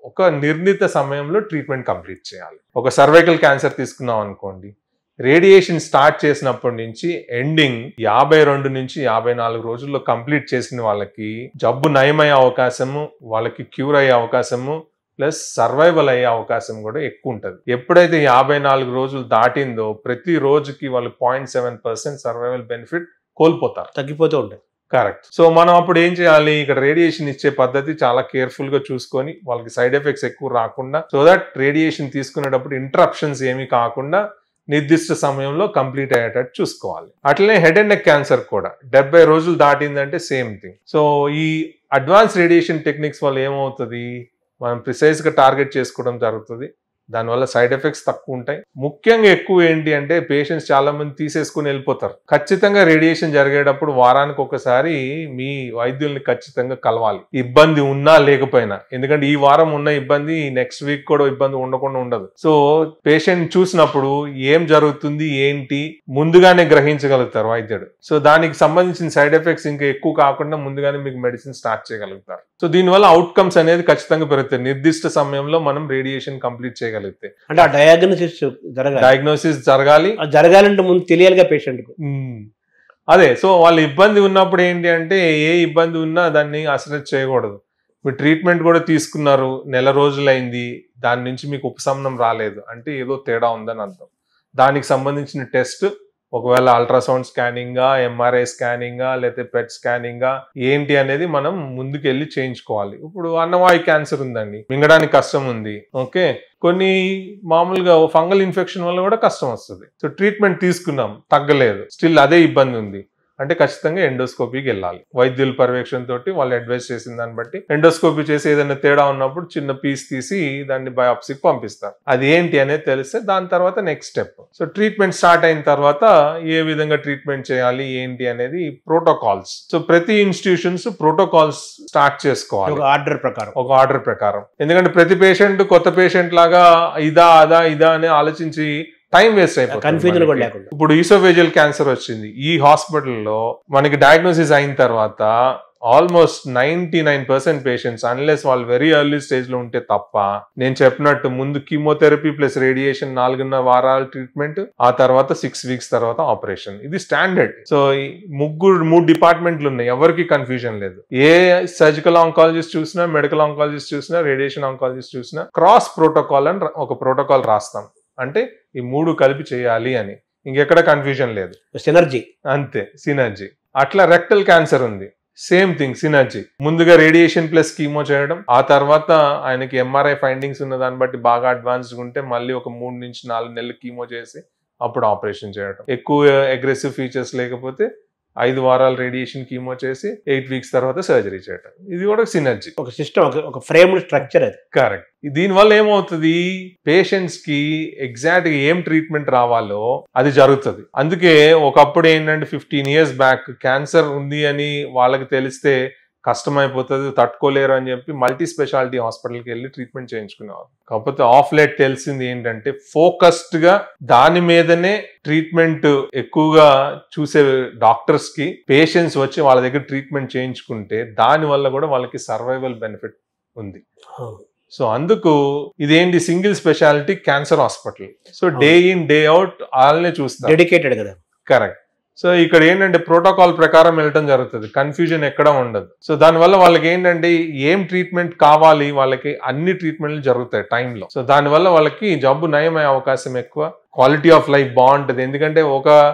ఒక నిర్ణీత సమయంలో ట్రీట్మెంట్ కంప్లీట్ చేయాలి. ఒక సర్వైకల్ క్యాన్సర్ తీసుకున్నాం అనుకోండి, రేడియేషన్ స్టార్ట్ చేసినప్పటి నుంచి ఎండింగ్ 52 నుంచి 54 రోజుల్లో కంప్లీట్ చేసిన వాళ్ళకి జబ్బు నయమయ్యే అవకాశము, వాళ్ళకి క్యూర్ అయ్యే అవకాశము, ప్లస్ సర్వైవల్ అయ్యే అవకాశం కూడా ఎక్కువ ఉంటుంది. ఎప్పుడైతే 54 రోజులు దాటిందో ప్రతి రోజుకి వాళ్ళు 0.7% సర్వైవల్ బెనిఫిట్ కోల్పోతారు, తగ్గిపోతూ ఉంటాయి. కరెక్ట్. సో మనం అప్పుడు ఏం చేయాలి, ఇక్కడ రేడియేషన్ ఇచ్చే పద్ధతి చాలా కేర్ఫుల్ గా చూసుకొని వాళ్ళకి సైడ్ ఎఫెక్ట్స్ ఎక్కువ రాకుండా, సో దట్ రేడియేషన్ తీసుకునేటప్పుడు ఇంటరప్షన్స్ ఏమీ కాకుండా నిర్దిష్ట సమయంలో కంప్లీట్ అయ్యేటట్టు చూసుకోవాలి. అట్లనే హెడ్ అండ్ నెక్ క్యాన్సర్ కూడా 70 రోజులు దాటిందంటే సేమ్ థింగ్. సో ఈ అడ్వాన్స్ రేడియేషన్ టెక్నిక్స్ వల్ల ఏమవుతుంది, మనం ప్రిసైజ్ గా టార్గెట్ చేసుకోవడం జరుగుతుంది. దానివల్ల సైడ్ ఎఫెక్ట్స్ తక్కువ ఉంటాయి. ముఖ్యంగా ఎక్కువ ఏంటి అంటే పేషెంట్స్ చాలా మంది తీసేసుకుని వెళ్ళిపోతారు. ఖచ్చితంగా రేడియేషన్ జరిగేటప్పుడు వారానికి ఒకసారి మీ వైద్యుల్ని ఖచ్చితంగా కలవాలి, ఇబ్బంది ఉన్నా లేకపోయినా. ఎందుకంటే ఈ వారం ఉన్న ఇబ్బంది నెక్స్ట్ వీక్ కూడా ఇబ్బంది ఉండకుండా ఉండదు. సో పేషెంట్ చూసినప్పుడు ఏం జరుగుతుంది ఏంటి ముందుగానే గ్రహించగలుగుతారు వైద్యుడు. సో దానికి సంబంధించిన సైడ్ ఎఫెక్ట్స్ ఇంకా ఎక్కువ కాకుండా ముందుగానే మీకు మెడిసిన్ స్టార్ట్ చేయగలుగుతారు. సో దీనివల్ల అవుట్కమ్స్ అనేది ఖచ్చితంగా పెరుగుతాయి నిర్దిష్ట సమయంలో మనం రేడియేషన్ కంప్లీట్ చేయగలిగితే. అంటే ఆ డయాగ్నోసిస్ జరగాలంటే ముందు తెలియాలిగా పేషెంట్ కు. అదే, సో వాళ్ళ ఇబ్బంది ఉన్నప్పుడు ఏంటి అంటే ఏ ఇబ్బంది ఉన్నా దాన్ని అసెస్ చేయకూడదు. మీరు ట్రీట్మెంట్ కూడా తీసుకున్నారు, నెల రోజులైంది, దాని నుంచి మీకు ఉపశమనం రాలేదు అంటే ఏదో తేడా ఉందని అర్థం. దానికి సంబంధించిన టెస్ట్ ఒకవేళ అల్ట్రాసౌండ్ స్కానింగా, ఎంఆర్ఐ స్కానింగా, లేకపోతే పెట్ స్కానింగా ఏంటి అనేది మనం ముందుకెళ్ళి చేయించుకోవాలి. ఇప్పుడు అన్నవాయు క్యాన్సర్ ఉందండి, మింగడానికి కష్టం ఉంది, ఓకే, కొన్ని మామూలుగా ఫంగల్ ఇన్ఫెక్షన్ వల్ల కూడా కష్టం వస్తుంది. సో ట్రీట్మెంట్ తీసుకున్నాం, తగ్గలేదు, స్టిల్ అదే ఇబ్బంది ఉంది అంటే ఖచ్చితంగా ఎండోస్కోపీకి వెళ్ళాలి. వైద్యుల పర్యవేక్షణ తోటి వాళ్ళు అడ్వైస్ చేసిన దాన్ని బట్టి ఎండోస్కోపీ చేసి ఏదైనా తేడా ఉన్నప్పుడు చిన్న పీస్ తీసి దాన్ని బయాప్సీకి పంపిస్తారు. అది ఏంటి అనేది తెలిస్తే దాని తర్వాత next step. So treatment start అయిన తర్వాత ఏ విధంగా ట్రీట్మెంట్ చేయాలి ఏంటి అనేది ప్రోటోకాల్స్. సో ప్రతి ఇన్స్టిట్యూషన్స్ ప్రోటోకాల్స్ స్టార్ట్ చేసుకోవాలి ఒక ఆర్డర్ ప్రకారం. ఎందుకంటే ప్రతి పేషెంట్ కొత్త పేషెంట్ లాగా ఇదా అని ఆలోచించి టైం వేస్ట్ అయిపోతుంది. ఇప్పుడు ఈసోఫేజియల్ క్యాన్సర్ వచ్చింది, ఈ హాస్పిటల్లో మనకి డయాగ్నోసిస్ అయిన తర్వాత ఆల్మోస్ట్ 99% పేషెంట్స్ అన్లెస్ వాళ్ళు వెరీ ఎర్లీ స్టేజ్ లో ఉంటే తప్ప, నేను చెప్పినట్టు ముందు కీమోథెరపీ ప్లస్ రేడియేషన్ 4.5 వారాల ట్రీట్మెంట్, ఆ తర్వాత 6 వీక్స్ తర్వాత ఆపరేషన్. ఇది స్టాండర్డ్. సో 3 డిపార్ట్మెంట్లు ఉన్నాయి, ఎవరికి కన్ఫ్యూజన్ లేదు. ఏ సర్జికల్ ఆంకాలజిస్ట్ చూసినా, మెడికల్ ఆంకాలజిస్ట్ చూసినా, రేడియేషన్ ఆంకాలజిస్ట్ చూసినా క్రాస్ ప్రోటోకాల్ అని ఒక ప్రోటోకాల్ రాస్తాం. అంటే ఈ 3 కలిపి చేయాలి అని, ఇంకెక్కడ కన్ఫ్యూజన్ లేదు. సినర్జీ, అంతే, సినర్జీ. అట్లా రెక్టల్ క్యాన్సర్ ఉంది, సేమ్ థింగ్, సినర్జీ. ముందుగా రేడియేషన్ ప్లస్ కీమో చేయడం, ఆ తర్వాత ఆయనకి ఎంఆర్ఐ ఫైండింగ్స్ ఉన్న దాన్ని బట్టి బాగా అడ్వాన్స్డ్ ఉంటే మళ్ళీ ఒక 3 నుంచి 4 నెలలు కీమో చేసి అప్పుడు ఆపరేషన్ చేయడం. ఎక్కువ అగ్రెసివ్ ఫీచర్స్ లేకపోతే 5 వారాలు రేడియేషన్ కీమో చేసి 8 వీక్స్ తర్వాత సర్జరీ చేయడం. ఇది కూడా సినర్జీ, ఒక సిస్టమ్, ఒక ఫ్రేమ్ స్ట్రక్చర్. అది కరెక్ట్. దీనివల్ల ఏమవుతుంది, పేషెంట్స్ కి ఎగ్జాక్ట్ గా ఏం ట్రీట్మెంట్ రావాలో అది జరుగుతుంది. అందుకే ఒకప్పుడు ఏంటంటే 15 years బ్యాక్ క్యాన్సర్ ఉంది అని వాళ్ళకి తెలిస్తే కష్టమైపోతుంది, తట్టుకోలేరు అని చెప్పి మల్టీ స్పెషాలిటీ హాస్పిటల్కి వెళ్ళి ట్రీట్మెంట్ చేయించుకునేవారు. కాకపోతే ఆఫ్ లైట్ తెలిసింది ఏంటంటే ఫోకస్డ్ గా దాని మీదనే ట్రీట్మెంట్ ఎక్కువగా చూసే డాక్టర్స్ కి పేషెంట్స్ వచ్చి వాళ్ళ దగ్గర ట్రీట్మెంట్ చేయించుకుంటే దాని వల్ల కూడా వాళ్ళకి సర్వైవల్ బెనిఫిట్ ఉంది. సో అందుకు ఇదేంటి single speciality cancer hospital. So day in day out వాళ్ళనే చూస్తారు, డెడికేటెడ్ కదా. కరెక్ట్. సో ఇక్కడ ఏంటంటే ప్రోటోకాల్ ప్రకారం వెళ్ళటం జరుగుతుంది, కన్ఫ్యూజన్ ఎక్కడ ఉండదు. సో దానివల్ల వాళ్ళకి ఏంటంటే ఏం ట్రీట్మెంట్ కావాలి, వాళ్ళకి అన్ని ట్రీట్మెంట్లు జరుగుతాయి టైంలో. సో దానివల్ల వాళ్ళకి జబ్బు నయమయ్యే అవకాశం ఎక్కువ, క్వాలిటీ ఆఫ్ లైఫ్ బాగుంటది. ఎందుకంటే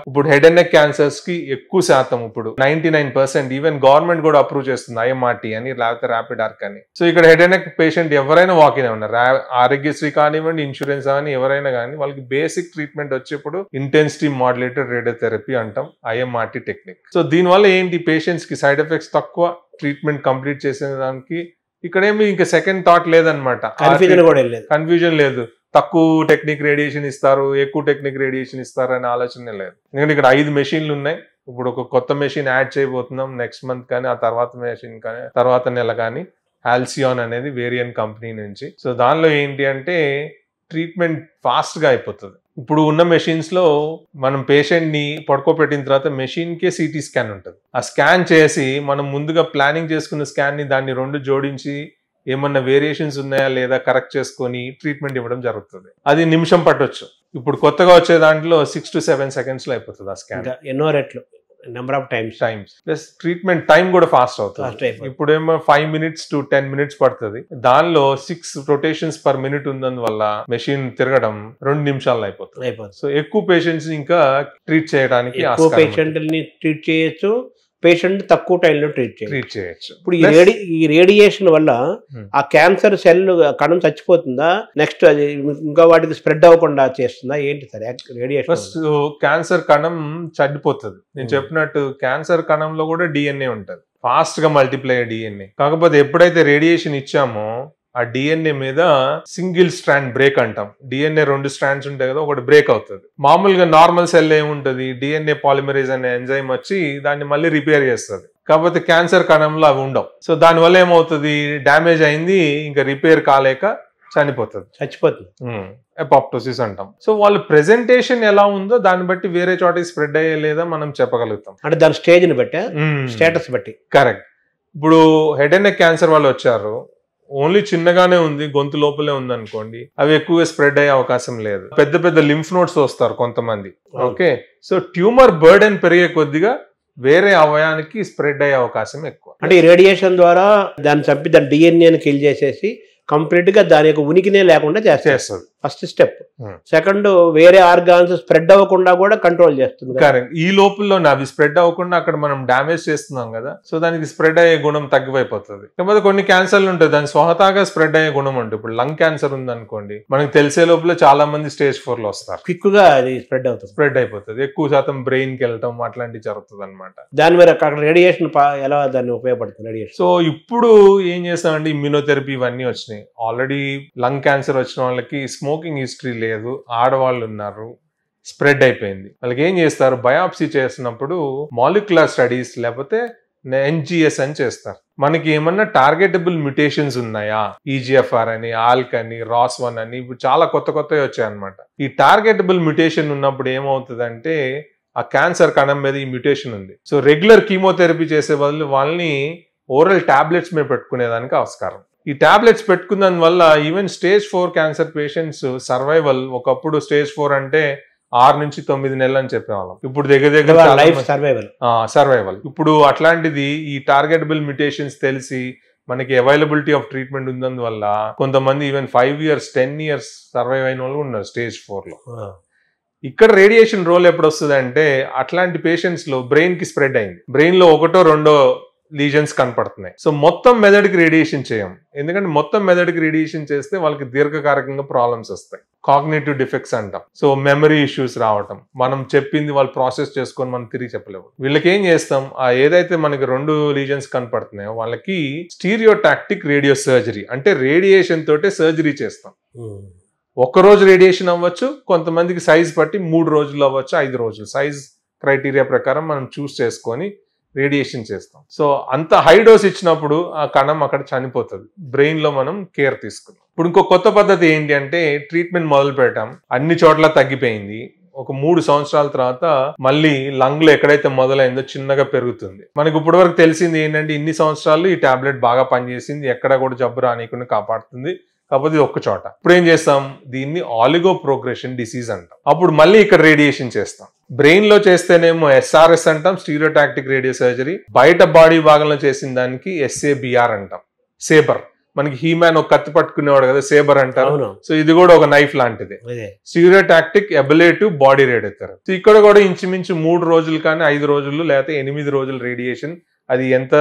ఇప్పుడు హెడ్ అండ్ నెక్ క్యాన్సర్స్ కి ఎక్కువ శాతం ఇప్పుడు 99% ఈవెన్ గవర్నమెంట్ కూడా అప్రూవ్ చేస్తుంది IMRT అని, లేకపోతే ర్యాపిడ్ ఆర్క్ అని. సో ఇక్కడ హెడ్ అండ్ నెక్ పేషెంట్ ఎవరైనా వాకిన్ ఉన్నారు, ఆరోగ్యశ్రీ కానివ్వండి, ఇన్సూరెన్స్ కానీ ఎవరైనా కానీ, వాళ్ళకి బేసిక్ ట్రీట్మెంట్ వచ్చేప్పుడు ఇంటెన్సిటీ మాడ్యులేటెడ్ రేడియోథెరపీ అంటాం, IMRT టెక్నిక్. సో దీనివల్ల ఏంటి, పేషెంట్స్ కి సైడ్ ఎఫెక్ట్స్ తక్కువ, ట్రీట్మెంట్ కంప్లీట్ చేసే దానికి ఇక్కడేమి ఇంకా సెకండ్ థాట్ లేదనమాట, కన్ఫ్యూజన్ లేదు. తక్కువ టెక్నిక్ రేడియేషన్ ఇస్తారు, ఎక్కువ టెక్నిక్ రేడియేషన్ ఇస్తారు అనే ఆలోచన లేదు. ఎందుకంటే ఇక్కడ 5 మెషిన్లు ఉన్నాయి. ఇప్పుడు ఒక కొత్త మెషిన్ యాడ్ చేయబోతున్నాం నెక్స్ట్ మంత్ కానీ, ఆ తర్వాత మెషిన్ కానీ, తర్వాత నెల కానీ, హాల్సియాన్ అనేది వేరియన్ కంపెనీ నుంచి. సో దానిలో ఏంటి అంటే ట్రీట్మెంట్ ఫాస్ట్ గా అయిపోతుంది. ఇప్పుడు ఉన్న మెషిన్స్ లో మనం పేషెంట్ ని పడుకోబెట్టిన తర్వాత మెషిన్ కే CT స్కాన్ ఉంటుంది. ఆ స్కాన్ చేసి మనం ముందుగా ప్లానింగ్ చేసుకున్న స్కాన్ ని దాన్ని 2 జోడించి ఏమన్నా వేరియేషన్స్ ఉన్నాయా లేదా కరెక్ట్ చేసుకొని ట్రీట్మెంట్ ఇవ్వడం జరుగుతుంది. అది నిమిషం పట్టొచ్చు. ఇప్పుడు కొత్తగా వచ్చే దాంట్లో 6 to 7 seconds లో అయిపోతుంది ఆ స్కాన్. ఎన్నో రెట్లు number of times plus treatment time కూడా ఫాస్ట్ అవుతుంది. ఇప్పుడేమో 5 minutes to 10 minutes పడుతుంది, దానిలో 6 rotations per minute ఉన్నందువల్ల మెషిన్ తిరగడం 2 నిమిషాల్లో అయిపోతుంది. సో ఎక్కువ పేషెంట్స్ ఇంకా ట్రీట్ చేయడానికి ట్రీట్ చేయొచ్చు, పేషెంట్ తక్కువ టైంలో ట్రీట్ చేయొచ్చు. ఇప్పుడు ఈ రేడియేషన్ వల్ల ఆ క్యాన్సర్ సెల్ కణం చచ్చిపోతుందా, నెక్స్ట్ అది ఇంకా వాటికి స్ప్రెడ్ అవ్వకుండా చేస్తుందా, ఏంటి సార్ రేడియేషన్? ఫస్ట్ క్యాన్సర్ కణం చనిపోతుంది. నేను చెప్పినట్టు క్యాన్సర్ కణంలో కూడా DNA ఉంటుంది, ఫాస్ట్ గా మల్టిప్లై DNA. కాకపోతే ఎప్పుడైతే రేడియేషన్ ఇచ్చామో ఆ DNA మీద సింగిల్ స్ట్రాండ్ బ్రేక్ అంటాం. DNA 2 strands ఉంటాయి కదా, ఒకటి బ్రేక్ అవుతుంది. మామూలుగా నార్మల్ సెల్ ఏముంటది, DNA పాలిమరేజ్ అనే ఎంజైమ్ వచ్చి దాన్ని మళ్ళీ రిపేర్ చేస్తుంది. కాకపోతే క్యాన్సర్ కణంలో అవి ఉండవు. సో దానివల్ల ఏమవుతుంది, డ్యామేజ్ అయింది, ఇంకా రిపేర్ కాలేక చచ్చిపోతుంది. అపాప్టోసిస్ అంటాం. సో వాళ్ళ ప్రెజెంటేషన్ ఎలా ఉందో దాన్ని బట్టి వేరే చోటకి స్ప్రెడ్ అయ్యే లేదా మనం చెప్పగలుగుతాం, అంటే దాని స్టేజ్ ని బట్టి, స్టేటస్ బట్టి. కరెక్ట్. ఇప్పుడు హెడ్ అండ్ నెక్ క్యాన్సర్ వాళ్ళు వచ్చారు, ఓన్లీ చిన్నగానే ఉంది, గొంతు లోపలే ఉంది అనుకోండి, అవి ఎక్కువగా స్ప్రెడ్ అయ్యే అవకాశం లేదు. పెద్ద పెద్ద లింఫ్ నోడ్స్ వస్తారు కొంతమంది, ఓకే. సో ట్యూమర్ బర్డెన్ పెరిగే కొద్దిగా వేరే అవయానికి స్ప్రెడ్ అయ్యే అవకాశం ఎక్కువ. అంటే ఈ రేడియేషన్ ద్వారా దాన్ని చంపి దాని DNA కిల్ చేసేసి కంప్లీట్ గా దాని యొక్క ఉనికినే లేకుండా చేస్తుంది. First step. సెకండ్, వేరే ఆర్గాన్స్ స్ప్రెడ్ అవ్వకుండా కూడా కంట్రోల్ చేస్తుంది. కరెక్ట్. ఈ లోపల అవి స్ప్రెడ్ అవ్వకుండా అక్కడ మనం డ్యామేజ్ చేస్తున్నాం కదా, సో దానికి స్ప్రెడ్ అయ్యే గుణం తగ్గిపోతుంది. కాకపోతే కొన్ని క్యాన్సర్లు ఉంటాయి దాని స్వతహాగా స్ప్రెడ్ అయ్యే గుణం ఉంటుంది. ఇప్పుడు లంగ్ క్యాన్సర్ ఉంది అనుకోండి, మనకి తెలిసే లోపల చాలా మంది స్టేజ్ 4 లో వస్తారు, క్విక్ గా అది స్ప్రెడ్ అయిపోతుంది, ఎక్కువ శాతం బ్రెయిన్ కి వెళ్ళటం అట్లాంటివి జరుగుతుంది అనమాట. దాని మీద అక్కడ రేడియేషన్ ఎలా దాన్ని ఉపయోగపడుతుంది రేడియేషన్? సో ఇప్పుడు ఏం చేస్తామంటే ఇమ్యూనోథెరపీ ఇవన్నీ వచ్చినాయి. ఆల్రెడీ లంగ్ క్యాన్సర్ వచ్చిన వాళ్ళకి స్మోకింగ్ హిస్టరీ లేదు, ఆడవాళ్ళు ఉన్నారు, స్ప్రెడ్ అయిపోయింది, వాళ్ళకి ఏం చేస్తారు, బయాప్సీ చేసినప్పుడు మాలిక్యులర్ స్టడీస్ లేకపోతే NGS అని చేస్తారు. మనకి ఏమన్నా టార్గెటబుల్ మ్యూటేషన్స్ ఉన్నాయా, EGFR అని, ఆల్క్ అని, ROS1 అని, ఇప్పుడు చాలా కొత్తవి వచ్చాయన్నమాట. ఈ టార్గెటబుల్ మ్యూటేషన్ ఉన్నప్పుడు ఏమవుతుందంటే ఆ క్యాన్సర్ కణం మీద ఈ మ్యూటేషన్ ఉంది. సో రెగ్యులర్ కీమోథెరపీ చేసే బదులు వాళ్ళని ఓరల్ టాబ్లెట్స్ మీద పెట్టుకునేదానికి ఆస్కారం. ఈ టాబ్లెట్స్ పెట్టుకున్న వల్ల even stage 4 cancer patients survival, ఒకప్పుడు స్టేజ్ 4 అంటే 6 నుంచి 9 నెలలు అని చెప్పేవాళ్ళం, ఇప్పుడు దగ్గర లైఫ్ సర్వైవల్. ఇప్పుడు అట్లాంటిది ఈ టార్గెటబుల్ మ్యూటేషన్స్ తెలిసి మనకి అవైలబిలిటీ ఆఫ్ ట్రీట్మెంట్ ఉన్నందువల్ల కొంతమంది ఈవెన్ 5 years 10 years సర్వైవ్ అయిన వాళ్ళు ఉన్నారు స్టేజ్ 4 లో. ఇక్కడ రేడియేషన్ రోల్ ఎప్పుడు వస్తుంది అంటే అట్లాంటి పేషెంట్స్ లో బ్రెయిన్ కి స్ప్రెడ్ అయింది, బ్రెయిన్ లో 1-2 లీజన్స్ కనపడుతున్నాయి. సో మొత్తం మెదడుకి రేడియేషన్ చేయం, ఎందుకంటే మొత్తం మెదడుకి రేడియేషన్ చేస్తే వాళ్ళకి దీర్ఘకాలికంగా ప్రాబ్లమ్స్ వస్తాయి, కాగ్నిటివ్ డిఫెక్ట్స్ అంటాం. సో మెమరీ ఇష్యూస్ రావటం, మనం చెప్పింది వాళ్ళు ప్రాసెస్ చేసుకొని మనం తిరిగి చెప్పలేము. వీళ్ళకి ఏం చేస్తాం, ఆ ఏదైతే మనకి 2 లీజన్స్ కనపడుతున్నాయో వాళ్ళకి స్టీరియోటాక్టిక్ రేడియో సర్జరీ అంటే రేడియేషన్ తోటే సర్జరీ చేస్తాం. ఒక్కరోజు రేడియేషన్ అవ్వచ్చు, కొంతమందికి సైజ్ బట్టి 3 రోజులు అవ్వచ్చు, 5 రోజులు, సైజ్ క్రైటీరియా ప్రకారం మనం చూస్ చేసుకొని రేడియేషన్ చేస్తాం. సో అంత హై డోస్ ఇచ్చినప్పుడు ఆ కణం అక్కడ చనిపోతుంది, బ్రెయిన్ లో మనం కేర్ తీసుకున్నాం. ఇప్పుడు ఇంకో కొత్త పద్ధతి ఏంటి అంటే ట్రీట్మెంట్ మొదలు పెట్టాం, అన్ని చోట్ల తగ్గిపోయింది, ఒక 3 సంవత్సరాల తర్వాత మళ్ళీ లంగ్ లో ఎక్కడైతే మొదలైందో చిన్నగా పెరుగుతుంది. మనకి ఇప్పటి వరకు తెలిసింది ఏంటంటే ఇన్ని సంవత్సరాలు ఈ టాబ్లెట్ బాగా పనిచేసింది, ఎక్కడ కూడా జబ్బు రానికుండా కాపాడుతుంది, కాకపోతే ఒక్క చోట. ఇప్పుడు ఏం చేస్తాం, దీన్ని ఆలిగో ప్రోగ్రెషన్ డిసీజ్ అంటాం. అప్పుడు మళ్ళీ ఇక్కడ రేడియేషన్ చేస్తాం. బ్రెయిన్ లో చేస్తేనేమో SRS అంటాం, స్టీరియోటాక్టిక్ రేడియో సర్జరీ. బయట బాడీ భాగంలో చేసిన దానికి SABR అంటాం, సేబర్. మనకి హీమ్యాన్ ఒక కత్తి పట్టుకునేవాడు కదా, సేబర్ అంటారు. సో ఇది కూడా ఒక నైఫ్ లాంటిది, stereotactic ablative body radiotherapy. So ఇక్కడ కూడా ఇంచుమించు 3 రోజులు కానీ 5 రోజులు లేకపోతే 8 రోజులు రేడియేషన్, అది ఎంత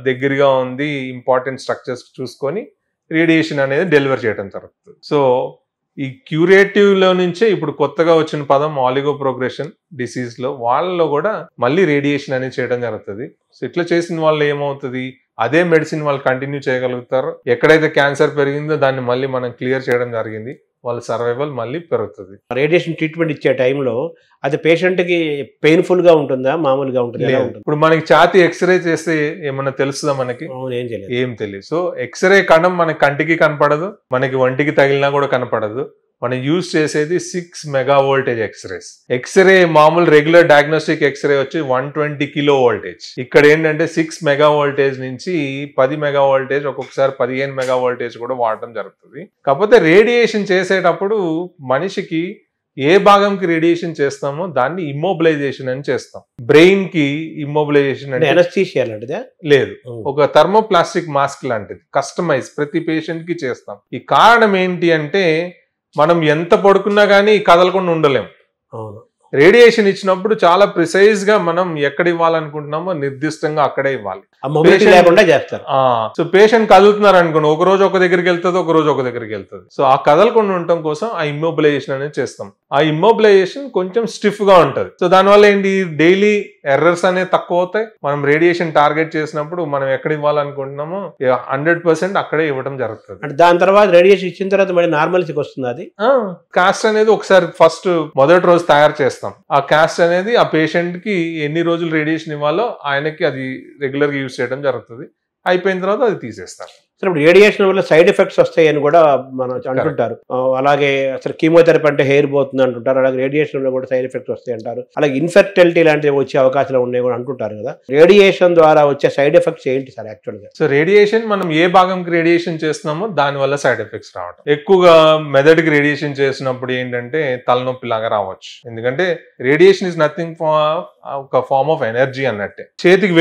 దగ్గరగా ఉంది ఇంపార్టెంట్ స్ట్రక్చర్స్ చూసుకొని రేడియేషన్ అనేది డెలివర్ చేయడం జరుగుతుంది. సో ఈ క్యూరేటివ్ లో నుంచే ఇప్పుడు కొత్తగా వచ్చిన పదం ఆలిగో ప్రోగ్రెషన్ డిసీజ్ లో వాళ్ళలో కూడా మళ్ళీ రేడియేషన్ అనేది చేయడం జరుగుతుంది. సో ఇట్లా చేసిన వాళ్ళు ఏమవుతుంది, అదే మెడిసిన్ వాళ్ళు కంటిన్యూ చేయగలుగుతారు. ఎక్కడైతే క్యాన్సర్ పెరిగిందో దాన్ని మళ్ళీ మనం క్లియర్ చేయడం జరిగింది, వాళ్ళ సర్వైవల్ మళ్ళీ పెరుగుతుంది. రేడియేషన్ ట్రీట్మెంట్ ఇచ్చే టైంలో అది పేషెంట్ కి పెయిన్ఫుల్ గా ఉంటుందా, మామూలుగా ఉంటుందా? ఇప్పుడు మనకి ఛాతీ ఎక్స్రే చేస్తే ఏమన్నా తెలుస్తుందా మనకి? ఏం తెలియదు. సో ఎక్స్రే కణం మన కంటికి కనపడదు, మనకి ఒంటికి తగిలినా కూడా కనపడదు. మనం యూజ్ చేసేది 6 మెగావోల్టేజ్ ఎక్స్రేస్. ఎక్స్రే మామూలు రెగ్యులర్ డయాగ్నోస్టిక్ ఎక్స్రే వచ్చి 120 కిలో వోల్టేజ్. ఇక్కడ ఏంటంటే 6 మెగావోల్టేజ్ నుంచి 10 మెగావోల్టేజ్, ఒక్కొక్కసారి 15 మెగావోల్టేజ్ కూడా వాడటం జరుగుతుంది. కాకపోతే రేడియేషన్ చేసేటప్పుడు మనిషికి ఏ భాగంకి రేడియేషన్ చేస్తామో దాన్ని ఇమ్మొబిలైజేషన్ అని చేస్తాం. బ్రెయిన్ కి ఇమ్మొబిలైజేషన్ అంటే లేదు, ఒక థర్మోప్లాస్టిక్ మాస్క్ లాంటిది, కస్టమైజ్ ప్రతి పేషెంట్ కి చేస్తాం. ఈ కారణం ఏంటి అంటే మనం ఎంత పడుకున్నా కానీ కదలకుండా ఉండలేం. రేడియేషన్ ఇచ్చినప్పుడు చాలా ప్రిసైజ్ గా మనం ఎక్కడ ఇవ్వాలనుకుంటున్నామో నిర్దిష్టంగా అక్కడే ఇవ్వాలి. సో పేషెంట్ కదులుతున్నారు అనుకోండి, ఒక రోజు ఒక దగ్గరికి వెళ్తుంది, ఒక రోజు ఒక దగ్గరికి వెళ్తుంది. సో ఆ కదలకుండా ఉండటం కోసం ఆ ఇమ్మొబిలైజేషన్ అనేది చేస్తాం. ఆ ఇమ్మొబిలైజేషన్ కొంచెం స్టిఫ్ గా ఉంటది. సో దానివల్ల ఏంటి, డైలీ ఎర్రర్స్ అనేది తక్కువ అవుతాయి. మనం రేడియేషన్ టార్గెట్ చేసినప్పుడు మనం ఎక్కడ ఇవ్వాలనుకుంటున్నామో 100% అక్కడే ఇవ్వడం జరుగుతుంది. అంటే దాని తర్వాత రేడియేషన్ ఇచ్చిన తర్వాత మళ్ళీ నార్మల్సీకి వస్తుంది. అది కాస్ట్ అనేది ఒకసారి ఫస్ట్ మొదటి రోజు తయారు చేస్తాం. ఆ కాస్ట్ అనేది ఆ పేషెంట్ కి ఎన్ని రోజులు రేడియేషన్ ఇవ్వాలో ఆయనకి అది రెగ్యులర్ గా యూజ్ చేయడం జరుగుతుంది. అయిపోయిన తర్వాత అది తీసేస్తారు. ఇప్పుడు రేడియేషన్ వల్ల సైడ్ ఎఫెక్ట్స్ వస్తాయని కూడా మనం అంటుంటారు. అలాగే అసలు కీమోథెరపీ అంటే హెయిర్ పోతుంది అంటుంటారు, అలాగే రేడియేషన్ వల్ల కూడా సైడ్ ఎఫెక్ట్స్ వస్తాయి అంటారు. అలాగే ఇన్ఫెర్టిలిటీ లాంటివి వచ్చే అవకాశాలు ఉన్నాయి కూడా అంటుంటారు కదా. రేడియేషన్ ద్వారా వచ్చే సైడ్ ఎఫెక్ట్స్ ఏంటి సార్ యాక్చువల్ గా? సో రేడియేషన్ మనం ఏ భాగంకి రేడియేషన్ చేస్తున్నామో దాని వల్ల సైడ్ ఎఫెక్ట్స్ రావడం. ఎక్కువగా మెదడుకి రేడియేషన్ చేసినప్పుడు ఏంటంటే తలనొప్పి లాగా రావచ్చు, ఎందుకంటే రేడియేషన్ ఇస్ నథింగ్ ఒక ఫార్మ్ ఆఫ్ ఎనర్జీ అన్నట్టే. చేతికి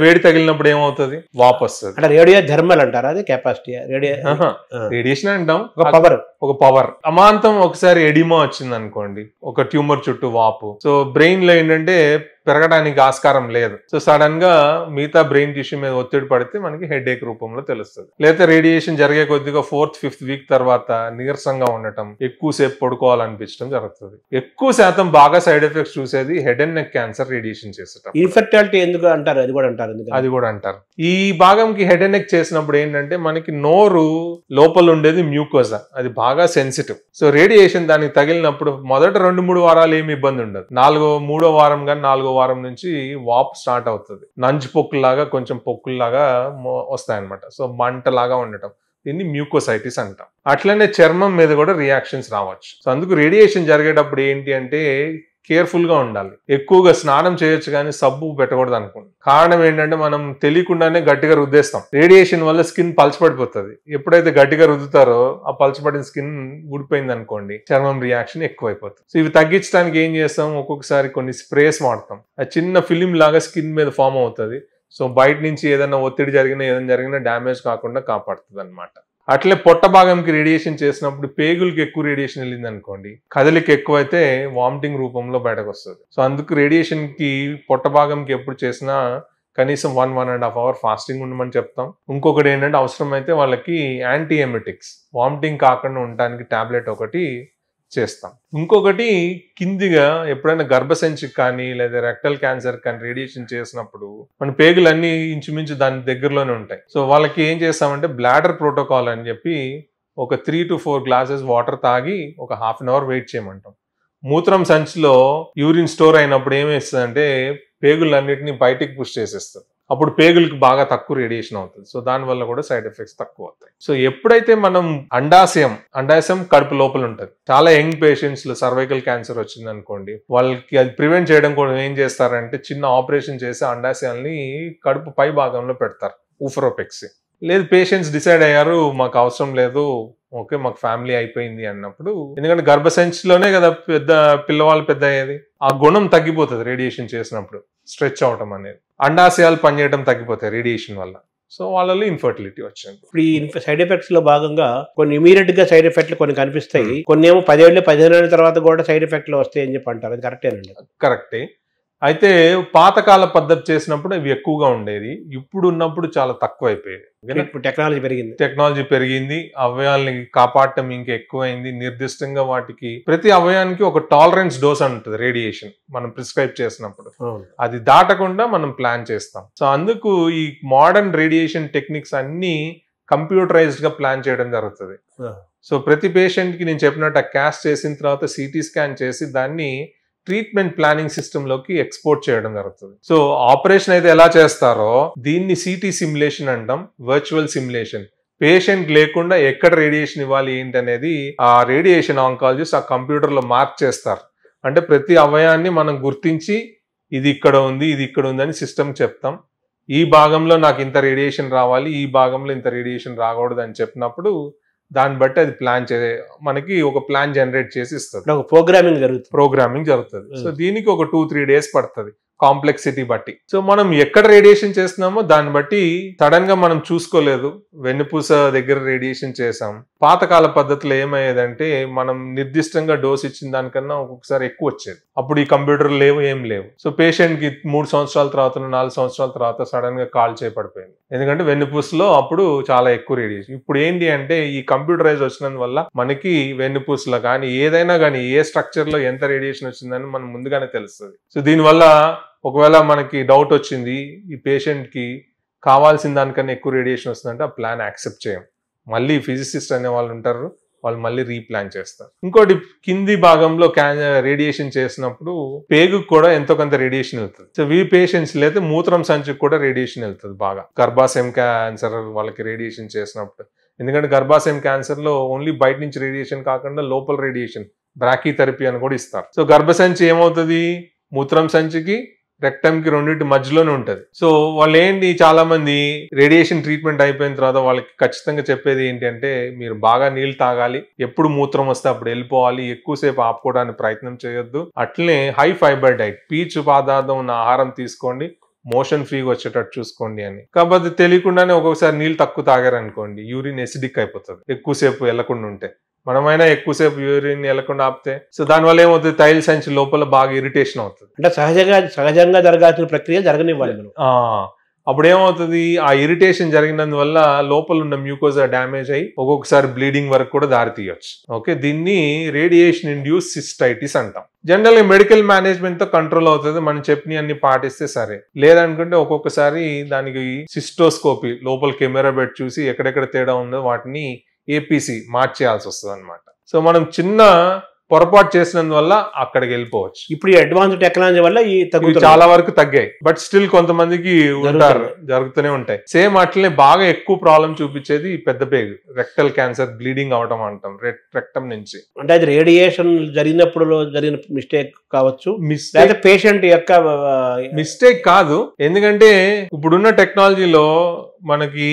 వేడి తగిలినప్పుడు ఏమవుతుంది, వాపు వస్తుంది. అంటే రేడియో థర్మల్ అంటారా అది? కెపాసిటీ రేడియేషన్ అంటాం, ఒక పవర్. ఒక పవర్. అమాంతం ఒకసారి ఎడిమా వచ్చింది అనుకోండి, ఒక ట్యూమర్ చుట్టూ వాపు, సో బ్రెయిన్ లో ఏంటంటే పెరగడానికి ఆస్కారం లేదు. సో సడన్ గా మిగతా బ్రెయిన్ టిష్యూ మీద ఒత్తిడి పడితే మనకి హెడ్ ఏక్ రూపంలో తెలుస్తుంది. లేదా రేడియేషన్ జరిగే కొద్దిగా 4th 5th వీక్ తర్వాత నీరసంగా ఉండటం, ఎక్కువసేపు పడుకోవాలనిపించడం జరుగుతుంది. ఎక్కువ శాతం బాగా సైడ్ ఎఫెక్ట్స్ చూసేది head and neck cancer radiation చేసేటప్పుడు. ఇన్ఫెర్టిలిటీ ఎందుకు అంటారు, అది కూడా అంటారు. అది కూడా అంటారు. ఈ భాగంకి హెడ్ అండ్ నెక్ చేసినప్పుడు ఏంటంటే మనకి నోరు లోపల ఉండేది మ్యూకోజా, అది బాగా సెన్సిటివ్. సో రేడియేషన్ దానికి తగిలినప్పుడు మొదట 2-3 వారాలు ఏమి ఇబ్బంది ఉండదు. 3వ వారం కానీ 4వ వారం నుంచి వాపు స్టార్ట్ అవుతుంది. నంజు పొక్కుల్లాగా, కొంచెం పొక్కుల్లాగా వస్తాయన్నమాట. సో మంటలాగా ఉండటం, దీన్ని మ్యూకోసైటిస్ అంటాం. అట్లనే చర్మం మీద కూడా రియాక్షన్స్ రావచ్చు. సో అందుకు రేడియేషన్ జరిగేటప్పుడు ఏంటి అంటే కేర్ఫుల్ గా ఉండాలి. ఎక్కువగా స్నానం చేయొచ్చు కానీ సబ్బు పెట్టకూడదు అనుకోండి. కారణం ఏంటంటే మనం తెలియకుండానే గట్టిగా రుద్దేస్తాం. రేడియేషన్ వల్ల స్కిన్ పలచబడిపోతుంది. ఎప్పుడైతే గట్టిగా రుద్దుతారో ఆ పలచబడిన స్కిన్ ఊడిపోయింది అనుకోండి, చర్మం రియాక్షన్ ఎక్కువైపోతుంది. సో ఇవి తగ్గించడానికి ఏం చేస్తాం, ఒక్కొక్కసారి కొన్ని స్ప్రేస్ వాడతాం. ఆ చిన్న ఫిలిం లాగా స్కిన్ మీద ఫామ్ అవుతుంది. సో బయట నుంచి ఏదైనా ఒత్తిడి జరిగినా డ్యామేజ్ కాకుండా కాపాడుతుంది అనమాట. అట్లే పొట్ట భాగంకి రేడియేషన్ చేసినప్పుడు పేగులకి ఎక్కువ రేడియేషన్ వెళ్ళింది అనుకోండి, కదలిక ఎక్కువైతే వామిటింగ్ రూపంలో బయటకు వస్తుంది. సో అందుకు రేడియేషన్ కి పొట్ట భాగంకి ఎప్పుడు చేసినా కనీసం 1-1.5 అవర్ ఫాస్టింగ్ ఉండమని చెప్తాం. ఇంకొకటి ఏంటంటే అవసరమైతే వాళ్ళకి యాంటీ ఎమెటిక్స్, వామిటింగ్ కాకుండా ఉండటానికి టాబ్లెట్ ఒకటి చేస్తాం. ఇంకొకటి కిందిగా ఎప్పుడైనా గర్భసంచికి కానీ లేదా రెక్టల్ క్యాన్సర్ కానీ రేడియేషన్ చేసినప్పుడు మన పేగులన్నీ ఇంచుమించు దాని దగ్గరలోనే ఉంటాయి. సో వాళ్ళకి ఏం చేస్తామంటే బ్లాడర్ ప్రోటోకాల్ అని చెప్పి ఒక 3 to 4 గ్లాసెస్ వాటర్ తాగి ఒక 1/2 అవర్ వెయిట్ చేయమంటాం. మూత్రం సంచిలో యూరిన్ స్టోర్ అయినప్పుడు ఏమేస్తుందంటే పేగులన్నిటిని బయటికి పుష్ చేసేస్తుంది. అప్పుడు పేగులకు బాగా తక్కువ రేడియేషన్ అవుతుంది. సో దానివల్ల కూడా సైడ్ ఎఫెక్ట్స్ తక్కువ అవుతాయి. సో ఎప్పుడైతే మనం అండాశయం కడుపు లోపల ఉంటుంది. చాలా యంగ్ పేషెంట్స్ లో సర్వైకల్ క్యాన్సర్ వచ్చింది అనుకోండి, వాళ్ళకి అది ప్రివెంట్ చేయడం కూడా ఏం చేస్తారంటే చిన్న ఆపరేషన్ చేసి అండాశయాల్ని కడుపు పై భాగంలో పెడతారు, ఊఫరోపెక్సీ. లేదు పేషెంట్స్ డిసైడ్ అయ్యారు మాకు అవసరం లేదు, ఓకే మాకు ఫ్యామిలీ అయిపోయింది అన్నప్పుడు, ఎందుకంటే గర్భసంచిలోనే కదా పిల్లవాళ్ళు పెద్ద అయ్యేది, ఆ గుణం తగ్గిపోతుంది రేడియేషన్ చేసినప్పుడు, స్ట్రెచ్ అవటం అనేది. అండాశయాలు పనిచేయడం తగ్గిపోతాయి రేడియేషన్ వల్ల. సో వాళ్ళలో ఇన్ఫర్టిలిటీ వచ్చింది. ఇప్పుడు ఈ సైడ్ ఎఫెక్ట్స్ లో భాగంగా కొన్ని ఇమీడియట్ గా సైడ్ ఎఫెక్ట్లు కొన్ని కనిపిస్తాయి, కొన్ని ఏమో 10-15 ఏళ్ళ తర్వాత కూడా సైడ్ ఎఫెక్ట్లు వస్తాయి అని చెప్పి అంటారు. అది కరెక్టేనండి? కరెక్టే. అయితే పాతకాల పద్ధతి చేసినప్పుడు అవి ఎక్కువగా ఉండేది, ఇప్పుడు ఉన్నప్పుడు చాలా తక్కువ అయిపోయేది. టెక్నాలజీ పెరిగింది, అవయవాల్ని కాపాడటం ఇంకా ఎక్కువైంది. నిర్దిష్టంగా వాటికి ప్రతి అవయానికి ఒక టాలరెన్స్ డోస్ ఉంటుంది రేడియేషన్ మనం ప్రిస్క్రైబ్ చేసినప్పుడు, అది దాటకుండా మనం ప్లాన్ చేస్తాం. సో అందుకు ఈ మోడర్న్ రేడియేషన్ టెక్నిక్స్ అన్ని కంప్యూటరైజ్డ్ గా ప్లాన్ చేయడం జరుగుతుంది. సో ప్రతి పేషెంట్ కి నేను చెప్పినట్టు క్యాస్ట్ చేసిన తర్వాత సిటీ స్కాన్ చేసి దాన్ని ట్రీట్మెంట్ ప్లానింగ్ సిస్టమ్ లోకి ఎక్స్పోర్ట్ చేయడం జరుగుతుంది. సో ఆపరేషన్ అయితే ఎలా చేస్తారో దీన్ని సిటీ సిమ్యులేషన్ అంటాం, వర్చువల్ సిమ్యులేషన్. పేషెంట్ లేకుండా ఎక్కడ రేడియేషన్ ఇవ్వాలి ఏంటి అనేది ఆ రేడియేషన్ ఆంకాలజిస్ట్ ఆ కంప్యూటర్ లో మార్క్ చేస్తారు. అంటే ప్రతి అవయాన్ని మనం గుర్తించి ఇది ఇక్కడ ఉంది, ఇది ఇక్కడ ఉంది అని సిస్టమ్ చెప్తాం. ఈ భాగంలో నాకు ఇంత రేడియేషన్ రావాలి, ఈ భాగంలో ఇంత రేడియేషన్ రాకూడదు అని చెప్పినప్పుడు దాన్ని బట్టి అది మనకి ఒక ప్లాన్ జనరేట్ చేసి ఇస్తుంది. ప్రోగ్రామింగ్ జరుగుతుంది. సో దీనికి ఒక 2-3 డేస్ పడుతుంది కాంప్లెక్సిటీ బట్టి. సో మనం ఎక్కడ రేడియేషన్ చేస్తున్నామో దాన్ని బట్టి సడన్ గా మనం చూసుకోలేదు, వెన్నుపూస దగ్గర రేడియేషన్ చేసాం. పాతకాల పద్ధతిలో ఏమయ్యేదంటే మనం నిర్దిష్టంగా డోస్ ఇచ్చిన దానికన్నా ఒక్కొక్కసారి ఎక్కువ వచ్చేది. అప్పుడు ఈ కంప్యూటర్ లేవు, ఏం లేవు. సో పేషెంట్ కి 3 సంవత్సరాల తర్వాత 4 సంవత్సరాల తర్వాత సడన్ గా కాల్ చేయబడిపోయింది, ఎందుకంటే వెన్నుపూసలో అప్పుడు చాలా ఎక్కువ రేడియేషన్. ఇప్పుడు ఏంటి అంటే ఈ కంప్యూటరైజ్ వచ్చినందువల్ల మనకి వెన్నుపూసలో కానీ ఏదైనా కానీ ఏ స్ట్రక్చర్ లో ఎంత రేడియేషన్ వచ్చిందని మనం ముందుగానే తెలుస్తుంది. సో దీనివల్ల ఒకవేళ మనకి డౌట్ వచ్చింది ఈ పేషెంట్ కి కావాల్సిన దానికన్నా ఎక్కువ రేడియేషన్ వస్తుందంటే ఆ ప్లాన్ యాక్సెప్ట్ చేయం. మళ్ళీ ఫిజిసిస్ట్ అనే వాళ్ళు ఉంటారు, వాళ్ళు మళ్ళీ రీప్లాన్ చేస్తారు. ఇంకోటి కింది భాగంలో రేడియేషన్ చేసినప్పుడు పేగుకు కూడా ఎంతో కొంత రేడియేషన్ వెళ్తుంది. సో వీ పేషెంట్స్ లేదా మూత్రం సంచికి కూడా రేడియేషన్ వెళ్తుంది బాగా. గర్భాశయం క్యాన్సర్ వాళ్ళకి రేడియేషన్ చేసినప్పుడు, ఎందుకంటే గర్భాశయం క్యాన్సర్ లో ఓన్లీ బయట నుంచి రేడియేషన్ కాకుండా లోపల రేడియేషన్ బ్రాకీథెరపీ అని కూడా ఇస్తారు. సో గర్భసంచి ఏమవుతుంది, మూత్రం సంచికి రెక్టమ్ కి రెండింటి మధ్యలోనే ఉంటది. సో వాళ్ళు ఏంటి చాలా మంది రేడియేషన్ ట్రీట్మెంట్ అయిపోయిన తర్వాత వాళ్ళకి ఖచ్చితంగా చెప్పేది ఏంటి అంటే మీరు బాగా నీళ్లు తాగాలి, ఎప్పుడు మూత్రం వస్తే అప్పుడు వెళ్ళిపోవాలి, ఎక్కువసేపు ఆపుకోవడానికి ప్రయత్నం చేయొద్దు, అట్లనే హై ఫైబర్ డైట్, పీచు పదార్థం ఉన్న ఆహారం తీసుకోండి, మోషన్ ఫ్రీగా వచ్చేటట్టు చూసుకోండి అని. కాకపోతే తెలియకుండానే ఒక్కొక్కసారి నీళ్ళు తక్కువ తాగారనుకోండి, యూరిన్ ఎసిడిక్ అయిపోతుంది ఎక్కువసేపు వెళ్లకుండా ఉంటే. మనమైనా ఎక్కువసేపు యూరిన్ వెళ్లకుండా ఆపితే సో దానివల్ల ఏమవుతుంది, తైల సంచి లోపల బాగా ఇరిటేషన్ అవుతుంది. అంటే సహజంగా జరగాల్సిన ప్రక్రియ జరగనివ్వాలి మనం. అప్పుడు ఏమవుతుంది, ఆ ఇరిటేషన్ జరిగినందువల్ల లోపల ఉన్న మ్యూకోజా డ్యామేజ్ అయ్యి ఒక్కొక్కసారి బ్లీడింగ్ వరకు కూడా దారి తీయొచ్చు. ఓకే, దీన్ని రేడియేషన్ ఇండ్యూస్ సిస్టైటిస్ అంటాం. జనరల్ గా మెడికల్ మేనేజ్మెంట్ తో కంట్రోల్ అవుతుంది, మనం చెప్పిన అన్ని పాటిస్తే సరే. లేదనుకుంటే ఒక్కొక్కసారి దానికి సిస్టోస్కోపీ లోపల కెమెరా పెట్టి చూసి ఎక్కడెక్కడ తేడా ఉందో వాటిని ఏపీసీ మార్చేయాల్సి వస్తుంది అనమాట. సో మనం చిన్న పొరపాటు చేసినందువల్ల అక్కడికి వెళ్ళిపోవచ్చు. ఇప్పుడు ఈ అడ్వాన్స్ టెక్నాలజీ వల్ల ఈ చాలా వరకు తగ్గాయి, బట్ స్టిల్ కొంతమందికి ఉంటారు, జరుగుతూనే ఉంటాయి. సేమ్ అట్లనే బాగా ఎక్కువ ప్రాబ్లం చూపించేది పెద్ద పేగు, రెక్టల్ క్యాన్సర్, బ్లీడింగ్ అవటం అంటాం రెక్టమ్ నుంచి. అంటే అది రేడియేషన్ జరిగినప్పుడు జరిగిన మిస్టేక్ కావచ్చు, పేషెంట్ యొక్క మిస్టేక్ కాదు. ఎందుకంటే ఇప్పుడున్న టెక్నాలజీలో మనకి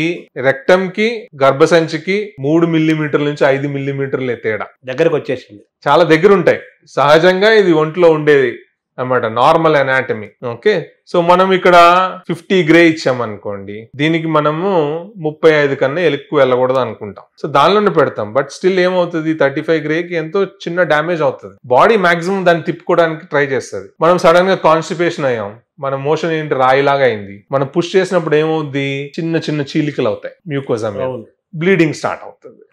రెక్టమ్ కి గర్భసంచికి 3 మిల్లీమీటర్ల నుంచి 5 మిల్లీమీటర్ల తేడా దగ్గరకు వచ్చేసింది, చాలా దగ్గర ఉంటాయి. సహజంగా ఇది ఒంట్లో ఉండేది అన్నమాట, నార్మల్ అనాటమీ. ఓకే, సో మనం ఇక్కడ 50 గ్రే ఇచ్చామనుకోండి, దీనికి మనము 35 కన్నా ఎక్కువ వెళ్ళకూడదు అనుకుంటాం. సో దానిలోనే పెడతాం, బట్ స్టిల్ ఏమవుతుంది, 35 గ్రేకి ఎంతో చిన్న డ్యామేజ్ అవుతుంది. బాడీ మాక్సిమం దాన్ని తిప్పుకోవడానికి ట్రై చేస్తుంది. మనం సడన్ గా కాన్స్టిపేషన్ అయ్యాం, మన మోషన్ ఏంటి రాయిలాగా అయింది, మనం పుష్ చేసినప్పుడు ఏమవుద్ది, చిన్న చిన్న చీలికలు అవుతాయి మ్యూకోజా మీద, బ్లీడింగ్ స్టార్ట్ అవుతుంది.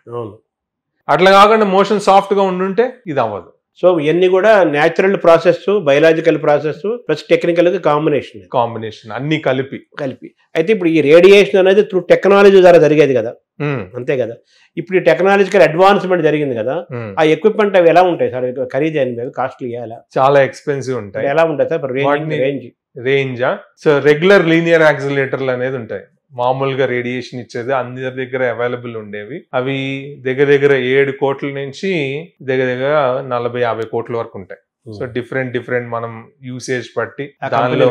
అట్లా కాకుండా మోషన్ సాఫ్ట్ గా ఉండుంటే ఇది అవ్వదు. సో ఇవన్నీ కూడా natural process, biological process plus technical combination అన్ని కలిపి. అయితే ఇప్పుడు ఈ రేడియేషన్ అనేది త్రూ టెక్నాలజీ ద్వారా జరిగేది కదా, అంతే కదా. ఇప్పుడు ఈ టెక్నాలజికల్ అడ్వాన్స్మెంట్ జరిగింది కదా, ఆ ఎక్విప్మెంట్ అవి ఎలా ఉంటాయి సార్, ఖరీదైనవి, కాస్ట్లీ, చాలా ఎక్స్పెన్సివ్ ఉంటాయి. ఎలా ఉంటాయి సార్ రేంజా? సో రెగ్యులర్ లీనియర్ యాక్సిలరేటర్లు అనేది ఉంటాయి. మామూలుగా రేడియేషన్ ఇచ్చేది అందరి దగ్గర అవైలబుల్ ఉండేవి. అవి దగ్గర 7 కోట్ల నుంచి దగ్గర 40-50 కోట్ల వరకు ఉంటాయి. సో డిఫరెంట్ మనం యూసేజ్ బట్టి, దానిలో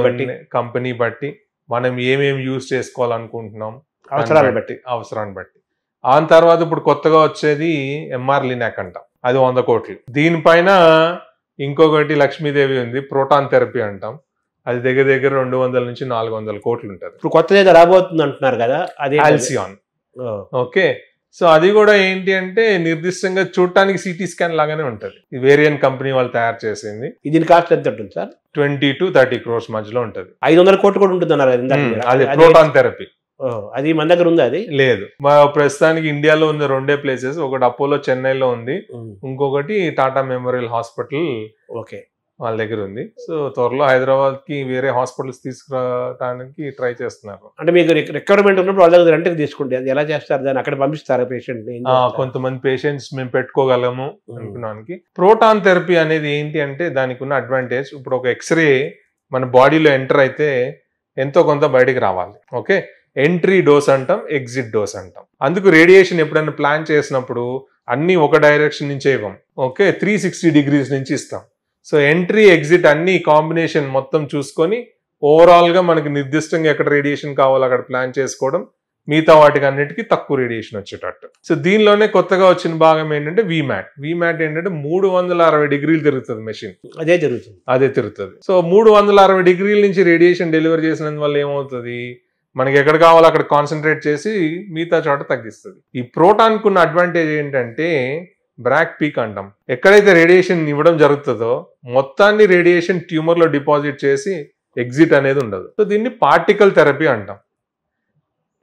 కంపెనీ బట్టి, మనం ఏమేమి యూజ్ చేసుకోవాలనుకుంటున్నాం అవసరాన్ని బట్టి. ఆ తర్వాత ఇప్పుడు కొత్తగా వచ్చేది ఎంఆర్ లినాక్ అంటాం, అది 100 కోట్లు. దీనిపైన ఇంకొకటి లక్ష్మీదేవి ఉంది, ప్రోటాన్ థెరపీ అంటాం, అది దగ్గర 200 నుంచి 400 కోట్లు ఉంటుంది. ఇప్పుడు కొత్తది ఏదో రాబోతుంది అంటున్నారు కదా, అది ఆల్సియాన్. ఓకే, సో అది కూడా ఏంటి అంటే నిర్దిష్టంగా చూడటానికి సిటీ స్కాన్ లాగానే ఉంటది. ఈ వేరియన్ కంపెనీ వాళ్ళు తయారు చేసింది. దీని కాస్ట్ ఎంత ఉంటుంది సార్? 20 to 30 crores మధ్యలో ఉంటది. 500 కోట్లు కూడా ఉంటుంది అన్నారు. అది ప్రోటాన్ థెరపీ. అది మన దగ్గర ఉంది? అది లేదు. మా ప్రస్తుతానికి ఇండియాలో ఉంది 2 ప్లేసెస్, ఒకటి అపోలో చెన్నైలో ఉంది, ఇంకొకటి టాటా మెమోరియల్ హాస్పిటల్ ఓకే వాళ్ళ దగ్గర ఉంది. సో త్వరలో హైదరాబాద్ కి వేరే హాస్పిటల్స్ తీసుకురావడానికి ట్రై చేస్తున్నారు. అంటే మీకు రిక్వైర్మెంట్ ఉన్నప్పుడు వాళ్ళ దగ్గర రెంట్కి తీసుకుంటే అది ఎలా చేస్తారు, దాన్ని అక్కడ పంపిస్తారా పేషెంట్? కొంతమంది పేషెంట్స్ మేము పెట్టుకోగలము అనుకున్నానికి. ప్రోటాన్ థెరపీ అనేది ఏంటి అంటే దానికి ఉన్న అడ్వాంటేజ్, ఇప్పుడు ఒక ఎక్స్రే మన బాడీలో ఎంటర్ అయితే ఎంతో కొంత బయటికి రావాలి. ఓకే, ఎంట్రీ డోస్ అంటాం, ఎగ్జిట్ డోస్ అంటాం. అందుకు రేడియేషన్ ఎప్పుడైనా ప్లాన్ చేసినప్పుడు అన్ని ఒక డైరెక్షన్ నుంచే ఇవ్వం. ఓకే, 360 degrees నుంచి ఇస్తాం. సో ఎంట్రీ ఎగ్జిట్ అన్ని కాంబినేషన్ మొత్తం చూసుకొని ఓవరాల్ గా మనకి నిర్దిష్టంగా ఎక్కడ రేడియేషన్ కావాలో అక్కడ ప్లాన్ చేసుకోవడం, మిగతా వాటికి అన్నిటికీ తక్కువ రేడియేషన్ వచ్చేటట్టు. సో దీనిలోనే కొత్తగా వచ్చిన భాగం ఏంటంటే వీమ్యాట్ ఏంటంటే 360 degrees తిరుగుతుంది మెషిన్. అదే తిరుగుతుంది. సో 360 degrees నుంచి రేడియేషన్ డెలివరీ చేసినందువల్ల ఏమవుతుంది, మనకి ఎక్కడ కావాలో అక్కడ కాన్సన్ట్రేట్ చేసి మిగతా చోట తగ్గిస్తుంది. ఈ ప్రోటాన్ కున్న అడ్వాంటేజ్ ఏంటంటే బ్రాక్ పీక్ అంటాం. ఎక్కడైతే రేడియేషన్ ఇవ్వడం జరుగుతుందో మొత్తాన్ని రేడియేషన్ ట్యూమర్ లో డిపాజిట్ చేసి ఎగ్జిట్ అనేది ఉండదు. సో దీన్ని పార్టికల్ థెరపీ అంటాం.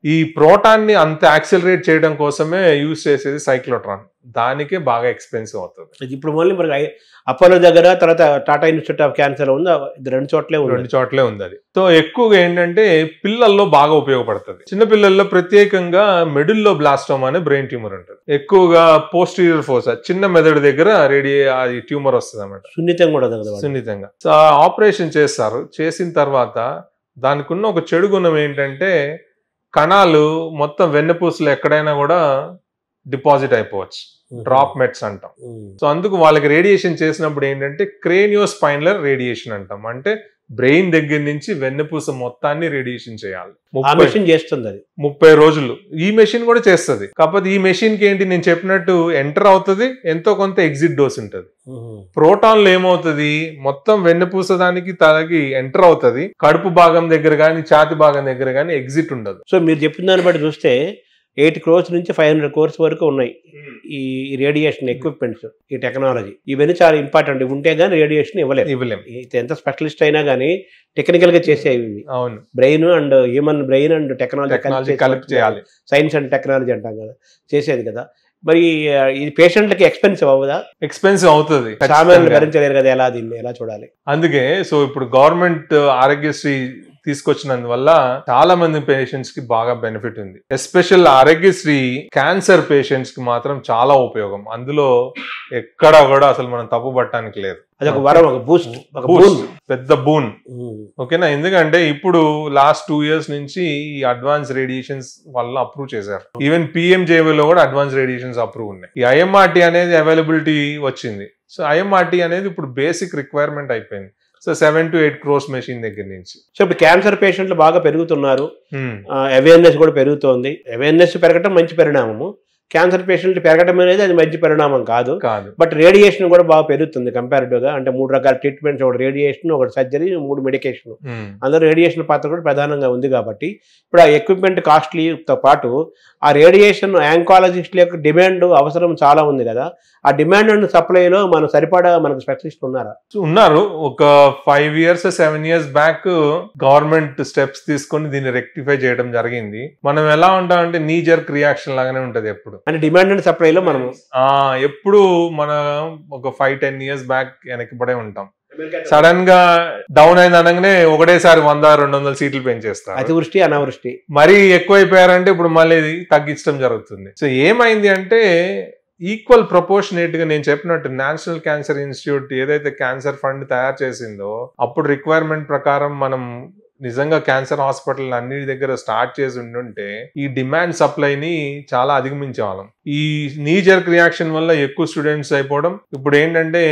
ఈ ప్రోటాన్ ని అంత యాక్సిలరేట్ చేయడం కోసమే యూజ్ చేసేది సైక్లోట్రాన్. దానికే బాగా ఎక్స్పెన్సివ్ అవుతుంది. ఇప్పుడు మళ్ళీ మనకి అపోలో దగ్గర, తర్వాత టాటా ఇన్స్టిట్యూట్ ఆఫ్ క్యాన్సర్ ఉంది, 2 చోట్లే ఉంది అది. సో ఎక్కువగా ఏంటంటే పిల్లల్లో బాగా ఉపయోగపడుతుంది. చిన్న పిల్లల్లో ప్రత్యేకంగా మెడుల్లో బ్లాస్టోమా అనే బ్రెయిన్ ట్యూమర్ ఉంటుంది. ఎక్కువగా పోస్టీరియర్ ఫోసా, చిన్న మెదడు దగ్గర అది ట్యూమర్ వస్తుంది అన్నమాట, సున్నితంగా. సో ఆపరేషన్ చేస్తారు. చేసిన తర్వాత దానికి ఉన్న ఒక చెడు గుణం ఏంటంటే కణాలు మొత్తం వెన్నపూసలు ఎక్కడైనా కూడా డిపాజిట్ అయిపోవచ్చు, డ్రాప్ మెట్స్ అంటాం. సో అందుకు వాళ్ళకి రేడియేషన్ చేసినప్పుడు ఏంటంటే క్రేనియోస్పైనలర్ రేడియేషన్ అంటాం. అంటే బ్రెయిన్ దగ్గర నుంచి వెన్నపూస మొత్తాన్ని రేడియేషన్ చేయాలి. ఆ మెషిన్ చేస్తుంది అది 30 రోజులు. ఈ మెషిన్ కూడా చేస్తుంది. కాకపోతే ఈ మెషిన్ కి ఏంటి, నేను చెప్పినట్టు ఎంటర్ అవుతుంది, ఎంతో కొంత ఎగ్జిట్ డోస్ ఉంటుంది. ప్రోటాన్లు ఏమవుతుంది, మొత్తం వెన్నపూస దానికి తలకి ఎంటర్ అవుతుంది, కడుపు భాగం దగ్గర కానీ ఛాతి భాగం దగ్గర కానీ ఎగ్జిట్ ఉండదు. సో మీరు చెప్పిన దాన్ని బట్టి చూస్తే 8 crores నుంచి 500 crores వరకు ఉన్నాయి ఈ రేడియేషన్ ఎక్విప్మెంట్స్, ఈ టెక్నాలజీ. ఇవన్నీ చాలా ఇంపార్టెంట్. ఉంటే గానీ రేడియేషన్ ఇవ్వలేము. ఎంత స్పెషలిస్ట్ అయినా కానీ టెక్నికల్ గా చేసేవి. అవును, brain and human brain and technology కలిపి చేయాలి. సైన్స్ అండ్ టెక్నాలజీ అంటాం కదా, చేసేది కదా. మరి ఇది పేషెంట్లకి ఎక్స్పెన్సివ్ అవ్వదా? ఎక్స్పెన్సివ్ అవుతుంది, సామాన్యులు భరించలేరు కదా, దీన్ని ఎలా చూడాలి? అందుకే సో ఇప్పుడు గవర్నమెంట్ ఆరోగ్యశ్రీ తీసుకొచ్చినందువల్ల చాలా మంది పేషెంట్స్ కి బాగా బెనిఫిట్ ఉంది. ఎస్పెషల్ ఆరోగ్యశ్రీ క్యాన్సర్ పేషెంట్స్ కి మాత్రం చాలా ఉపయోగం. అందులో ఎక్కడ కూడా అసలు మనం తప్పు పట్టడానికి లేదు. అదొక వరం, ఒక బూస్ట్, పెద్ద బూన్. ఓకేనా? ఎందుకంటే ఇప్పుడు లాస్ట్ 2 years నుంచి ఈ అడ్వాన్స్ రేడియేషన్స్ వల్ల అప్రూవ్ చేశారు. ఈవెన్ PMJలో కూడా అడ్వాన్స్ రేడియేషన్స్ అప్రూవ్ ఉన్నాయి. ఈ IMRT అనేది అవైలబిలిటీ వచ్చింది. సో IMRT అనేది ఇప్పుడు బేసిక్ రిక్వైర్మెంట్ అయిపోయింది. సో 7 to 8 crores మెషిన్ దగ్గర నుంచి. సో ఇప్పుడు క్యాన్సర్ పేషెంట్లు బాగా పెరుగుతున్నారు, అవేర్నెస్ కూడా పెరుగుతోంది. అవేర్నెస్ పెరగటం మంచి పరిణామము. క్యాన్సర్ పేషెంట్ పెరగడం అనేది అది మంచి పరిణామం కాదు. బట్ రేడియేషన్ కూడా బాగా పెరుగుతుంది కంపారిటివ్ గా. అంటే 3 రకాల ట్రీట్మెంట్స్, ఒకటి రేడియేషన్, ఒకటి సర్జరీ, 3 మెడికేషన్. అందులో రేడియేషన్ పాత్ర కూడా ప్రధానంగా ఉంది. కాబట్టి ఇప్పుడు ఆ ఎక్విప్మెంట్ కాస్ట్లీతో పాటు ఆ రేడియేషన్ ఆంకాలజిస్టుల యొక్క డిమాండ్ అవసరం చాలా ఉంది కదా. ఆ డిమాండ్ అండ్ సప్లైలో మనం సరిపడా మనకు స్పెషలిస్టులు ఉన్నారు. ఒక 5 years 7 years back government steps తీసుకొని దీన్ని రెక్టిఫై చేయడం జరిగింది. మనం ఎలా ఉంటామంటే నీ జర్క్ రియాక్షన్ లాగానే ఉంటది ఎప్పుడు. అంటే డిమాండ్ అండ్ సప్లైలో మనం ఎప్పుడు ఒక 5-10 years బ్యాక్ వెనక్కి పడే ఉంటాం. సడన్ గా డౌన్ అయింది అనగానే ఒకటేసారి 100-200 సీట్లు పెంచేస్తారు. అతివృష్టి అనావృష్టి మరీ ఎక్కువైపోయారంటే ఇప్పుడు మళ్ళీ తగ్గించడం జరుగుతుంది. సో ఏమైంది అంటే ఈక్వల్ ప్రపోర్షనేట్ గా నేను చెప్పినట్టు నేషనల్ క్యాన్సర్ ఇన్స్టిట్యూట్ ఏదైతే క్యాన్సర్ ఫండ్ తయారు చేసిందో అప్పుడు రిక్వైర్మెంట్ ప్రకారం మనం నిజంగా క్యాన్సర్ హాస్పిటల్ అన్నిటి దగ్గర స్టార్ట్ చేసి ఉంటే ఈ డిమాండ్ సప్లైని చాలా అధిగమించేవాళ్ళం. ఈ నీ జర్క్ రియాక్షన్ వల్ల ఎక్కువ స్టూడెంట్స్ అయిపోవడం, ఇప్పుడు ఏంటంటే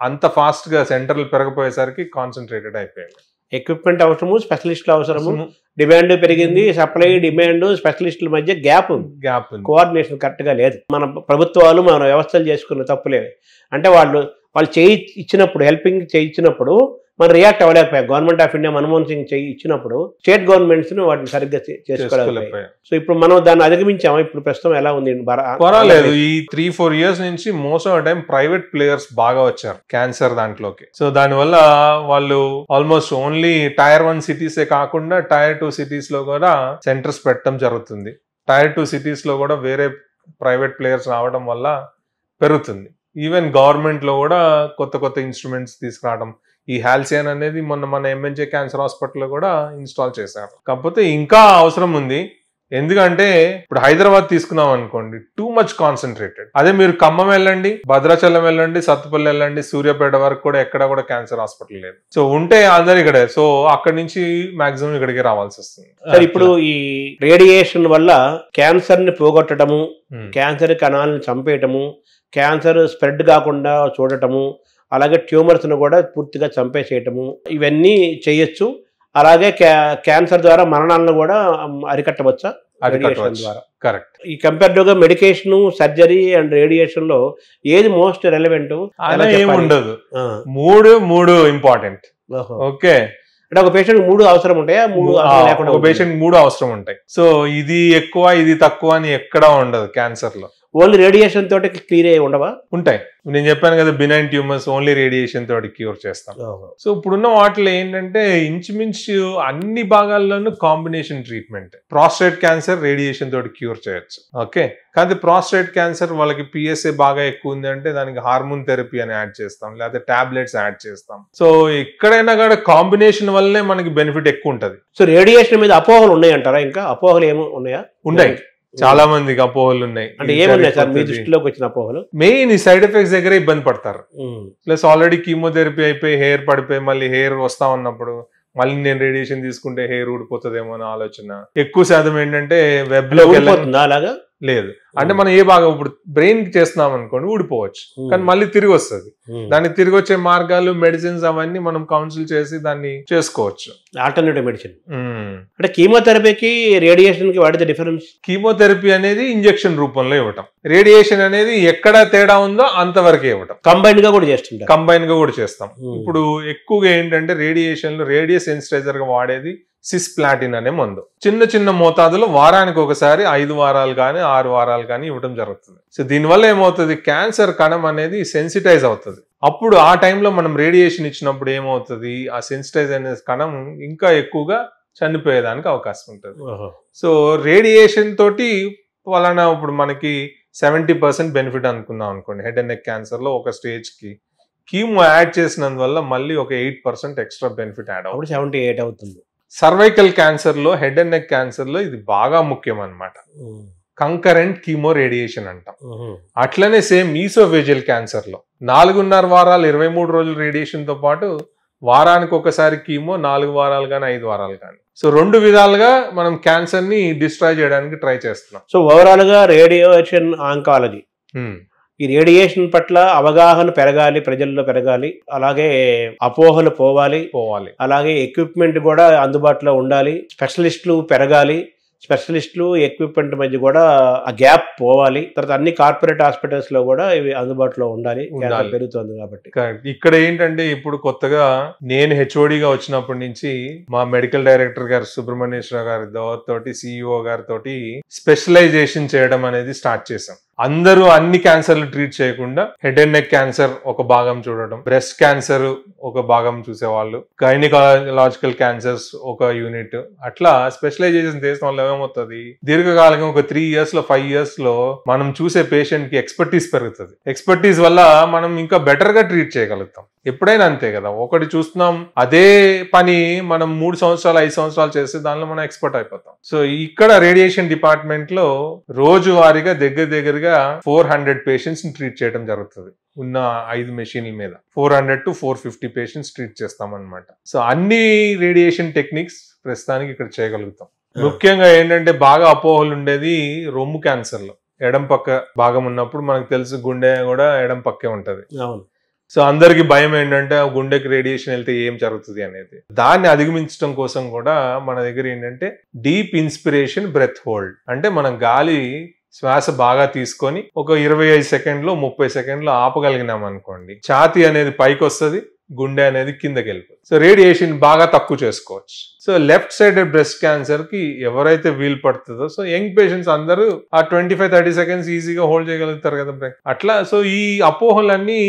అంత ఫాస్ట్ గా సెంటర్లు పెరగపోయేసరికి కాన్సన్ట్రేటెడ్ అయిపోయింది. ఎక్విప్మెంట్ అవసరము, స్పెషలిస్టులు అవసరము, డిమాండ్ పెరిగింది. సప్లై, డిమాండ్, స్పెషలిస్టుల మధ్య గ్యాప్ కోఆర్డినేషన్ కరెక్ట్ గా లేదు. మన ప్రభుత్వాలు మన వ్యవస్థలు చేసుకున్న తప్పులేవి. అంటే వాళ్ళు చేయి ఇచ్చినప్పుడు, హెల్పింగ్ చేయించినప్పుడు మనం రియాక్ట్ అవ్వలేకపోయాం. Government of India Manmohan Singh చేయి ఇచ్చినప్పుడు స్టేట్ గవర్నమెంట్స్ వాటిని సరిగ్గా చేసుకోలేకపోయాయి. సో ఇప్పుడు మనం దాన్ని అధిగమించాము. ఇప్పుడు ప్రస్తుతం ఎలా ఉంది? పర్వాలేదు. ఈ 3-4 years నుంచి most of time private players బాగా వచ్చారు క్యాన్సర్ దాంట్లోకి. సో దానివల్ల వాళ్ళు ఆల్మోస్ట్ ఓన్లీ Tier 1 సిటీసే కాకుండా Tier 2 సిటీస్ లో కూడా సెంటర్స్ పెట్టడం జరుగుతుంది. Tier 2 సిటీస్ లో కూడా వేరే ప్రైవేట్ ప్లేయర్స్ రావడం వల్ల పెరుగుతుంది. ఈవెన్ గవర్నమెంట్ లో కూడా కొత్త ఇన్స్ట్రుమెంట్స్ తీసుకురావడం. ఈ హాల్సియన్ అనేది మన MNJ క్యాన్సర్ హాస్పిటల్ కూడా ఇన్స్టాల్ చేశారు. కాకపోతే ఇంకా అవసరం ఉంది. ఎందుకంటే ఇప్పుడు హైదరాబాద్ తీసుకున్నాం అనుకోండి, టూ మచ్ కాన్సన్ట్రేటెడ్. అదే మీరు ఖమ్మం వెళ్ళండి, భద్రాచలం వెళ్ళండి, సత్తుపల్లి వెళ్ళండి, సూర్యాపేట వరకు కూడా ఎక్కడ కూడా క్యాన్సర్ హాస్పిటల్ లేదు. సో ఉంటే అందరు ఇక్కడే. సో అక్కడి నుంచి మాక్సిమం ఇక్కడికి రావాల్సి వస్తుంది. సార్ ఇప్పుడు ఈ రేడియేషన్ వల్ల క్యాన్సర్ ని పోగొట్టడము, క్యాన్సర్ కణాలను చంపేయటము, క్యాన్సర్ స్ప్రెడ్ కాకుండా చూడటము, అలాగే ట్యూమర్స్ను కూడా పూర్తిగా చంపేసేయటము, ఇవన్నీ చేయొచ్చు. అలాగే క్యాన్సర్ ద్వారా మరణాలను కూడా అరికట్టవచ్చా? కరెక్ట్. ఈ కంపేరిటివ్ గా మెడికేషన్, సర్జరీ అండ్ రేడియేషన్ లో ఏది మోస్ట్ రెలవెంట్? ఉండదు. మూడు ఇంపార్టెంట్. ఓకే, అంటే ఒక పేషెంట్ 3 అవసరం ఉంటాయా? ఒక పేషెంట్ 3 అవసరం ఉంటాయి. సో ఇది ఎక్కువ ఇది తక్కువ అని ఎక్కడా ఉండదు క్యాన్సర్ లో. ఓన్లీ రేడియేషన్ తోటి క్లియర్ అయ్యి ఉండవా? ఉంటాయి. నేను చెప్పాను కదా, బినైన్ ట్యూమర్స్ ఓన్లీ రేడియేషన్ తోటి క్యూర్ చేస్తాం. సో ఇప్పుడున్న వాటిలో ఏంటంటే ఇంచుమించు అన్ని భాగాల్లోనూ combination treatment. Prostate cancer radiation తోటి క్యూర్ చేయొచ్చు. ఓకే, కానీ ప్రాస్టేట్ క్యాన్సర్ వాళ్ళకి PSA బాగా ఎక్కువ ఉంది అంటే దానికి హార్మోన్ థెరపీ అని యాడ్ చేస్తాం, లేకపోతే టాబ్లెట్స్ యాడ్ చేస్తాం. సో ఎక్కడైనా కూడా కాంబినేషన్ వల్లే మనకి బెనిఫిట్ ఎక్కువ ఉంటది. సో రేడియేషన్ మీద అపోహలు ఉన్నాయంటారా? ఇంకా అపోహలు ఏమో ఉన్నాయా? ఉన్నాయి, చాలా మందికి అపోహలు ఉన్నాయి. అంటే ఏమున్నాయి సార్ మీ దృష్టిలోకి వచ్చిన అపోహలు? మెయిన్ ఈ సైడ్ ఎఫెక్ట్స్ దగ్గర ఇబ్బంది పడతారు. ప్లస్ ఆల్రెడీ కీమోథెరపీ అయిపోయి హెయిర్ పడిపోయి మళ్ళీ హెయిర్ వస్తా ఉన్నప్పుడు మళ్ళీ నేను రేడియేషన్ తీసుకుంటే హెయిర్ ఊడిపోతుందేమో అని ఆలోచన. ఎక్కువ శాతం ఏంటంటే వెబ్ లో అలాగా లేదు. అంటే మనం ఏ భాగం ఇప్పుడు బ్రెయిన్ కి చేస్తున్నాం అనుకోండి ఊడిపోవచ్చు, కానీ మళ్ళీ తిరిగి వస్తుంది. దానికి తిరిగి వచ్చే మార్గాలు, మెడిసిన్స్ అవన్నీ మనం కౌన్సిల్ చేసి దాన్ని చేసుకోవచ్చు. Alternative medicine. అంటే కీమోథెరపీకి రేడియేషన్ కి what is the difference? Chemotherapy అనేది ఇంజెక్షన్ రూపంలో ఇవ్వటం, రేడియేషన్ అనేది ఎక్కడ తేడా ఉందో అంతవరకే ఇవ్వటం. కంబైన్ గా కూడా చేస్తుంటాం. కంబైన్ గా కూడా చేస్తాం. ఇప్పుడు ఎక్కువగా ఏంటంటే రేడియేషన్ లో రేడియస్ సెన్సిటైజర్ గా వాడేది సిస్ప్లాటిన్ అనే మందు. చిన్న చిన్న మోతాదులో వారానికి ఒకసారి 5 వారాలు కానీ 6 వారాలు కానీ ఇవ్వడం జరుగుతుంది. సో దీనివల్ల ఏమవుతుంది, క్యాన్సర్ కణం అనేది సెన్సిటైజ్ అవుతుంది. అప్పుడు ఆ టైంలో మనం రేడియేషన్ ఇచ్చినప్పుడు ఏమవుతుంది, ఆ సెన్సిటైజ్ అనే కణం ఇంకా ఎక్కువగా చనిపోయేదానికి అవకాశం ఉంటుంది. సో రేడియేషన్ తోటి వలన ఇప్పుడు మనకి 70% బెనిఫిట్ అనుకున్నాం అనుకోండి హెడ్ అండ్ నెక్ క్యాన్సర్ లో ఒక స్టేజ్ కి. కీమో యాడ్ చేసినందువల్ల మళ్ళీ ఒక 8% ఎక్స్ట్రా బెనిఫిట్ యాడ్ అవుతుంది. 78 అవుతుంది. సర్వైకల్ క్యాన్సర్ లో, హెడ్ అండ్ నెక్ క్యాన్సర్ లో ఇది బాగా ముఖ్యం అన్నమాట. కంకరెంట్ కీమో రేడియేషన్ అంటాం. అట్లనే సేమ్ ఈసోఫేజియల్ క్యాన్సర్ లో 4.5 వారాలు 23 రోజులు రేడియేషన్ తో పాటు వారానికి ఒకసారి కీమో 4 వారాలు కానీ 5 వారాలు కానీ. సో 2 విధాలుగా మనం క్యాన్సర్ ని డిస్ట్రాయ్ చేయడానికి ట్రై చేస్తున్నాం. సో ఓవరాల్ గా రేడియేషన్ ఆంకాలజీ, ఈ రేడియేషన్ పట్ల అవగాహన పెరగాలి, ప్రజల్లో పెరగాలి, అలాగే అపోహలు పోవాలి, అలాగే ఎక్విప్మెంట్ కూడా అందుబాటులో ఉండాలి, స్పెషలిస్టులు పెరగాలి, స్పెషలిస్టులు ఎక్విప్మెంట్ మధ్య కూడా ఆ గ్యాప్ పోవాలి. తర్వాత అన్ని కార్పొరేట్ హాస్పిటల్స్ లో కూడా ఇవి అందుబాటులో ఉండాలి, పెరుగుతుంది కాబట్టి. ఇక్కడ ఏంటంటే ఇప్పుడు కొత్తగా నేను హెచ్ఓడిగా వచ్చినప్పటి నుంచి మా మెడికల్ డైరెక్టర్ గారు సుబ్రహ్మణ్యేశ్వర గారి తోటి, సిఇఓ గారితో స్పెషలైజేషన్ చేయడం అనేది స్టార్ట్ చేశాం. అందరూ అన్ని క్యాన్సర్లు ట్రీట్ చేయకుండా హెడ్ అండ్ నెక్ క్యాన్సర్ ఒక భాగం చూడడం, బ్రెస్ట్ క్యాన్సర్ ఒక భాగం చూసేవాళ్ళు, గైనకాలజికల్ క్యాన్సర్స్ ఒక యూనిట్, అట్లా స్పెషలైజేషన్ చేసిన వల్ల ఏమవుతుంది, దీర్ఘకాలంగా ఒక 3 years లో 5 years లో మనం చూసే పేషెంట్ కి ఎక్స్పర్టీస్ పెరుగుతుంది. ఎక్స్పర్టీస్ వల్ల మనం ఇంకా బెటర్ గా ట్రీట్ చేయగలుగుతాం. ఎప్పుడైనా అంతే కదా, ఒకటి చూస్తున్నాం అదే పని మనం 3 సంవత్సరాలు 5 సంవత్సరాలు చేస్తే దానిలో మనం ఎక్స్పర్ట్ అయిపోతాం. సో ఇక్కడ రేడియేషన్ డిపార్ట్మెంట్ లో రోజువారీగా దగ్గరగా 400 పేషెంట్స్ ని ట్రీట్ చేయడం జరుగుతుంది. ఉన్న 5 మెషిన్ల మీద 400 to 450 పేషెంట్స్ ట్రీట్ చేస్తాం అన్నమాట. సో అన్ని రేడియేషన్ టెక్నిక్స్ ప్రస్తుతానికి ఇక్కడ చేయగలుగుతాం. ముఖ్యంగా ఏంటంటే బాగా అపోహలు ఉండేది రొమ్ము క్యాన్సర్ లో. ఎడం పక్క భాగం ఉన్నప్పుడు మనకు తెలుసు గుండె కూడా ఎడం పక్కే ఉంటది. సో అందరికి భయం ఏంటంటే గుండెకి రేడియేషన్ వెళ్తే ఏం జరుగుతుంది అనేది. దాన్ని అధిగమించడం కోసం కూడా మన దగ్గర ఏంటంటే డీప్ ఇన్స్పిరేషన్ బ్రెత్ హోల్డ్, అంటే మనం గాలి శ్వాస బాగా తీసుకొని ఒక 25 సెకండ్లు 30 సెకండ్లు ఆపగలిగినాం అనుకోండి, ఛాతీ అనేది పైకి వస్తుంది, గుండె అనేది కిందకి వెళ్ళిపోతుంది. సో రేడియేషన్ బాగా తక్కువ చేసుకోవచ్చు. So left side breast cancer కి ఎవరైతే వీలు పడుతుందో, సో యంగ్ పేషెంట్స్ అందరూ ఆ 25-30 సెకండ్స్ ఈజీగా హోల్డ్ చేయగలుగుతారు కదా అట్లా. సో ఈ అపోహలన్నీ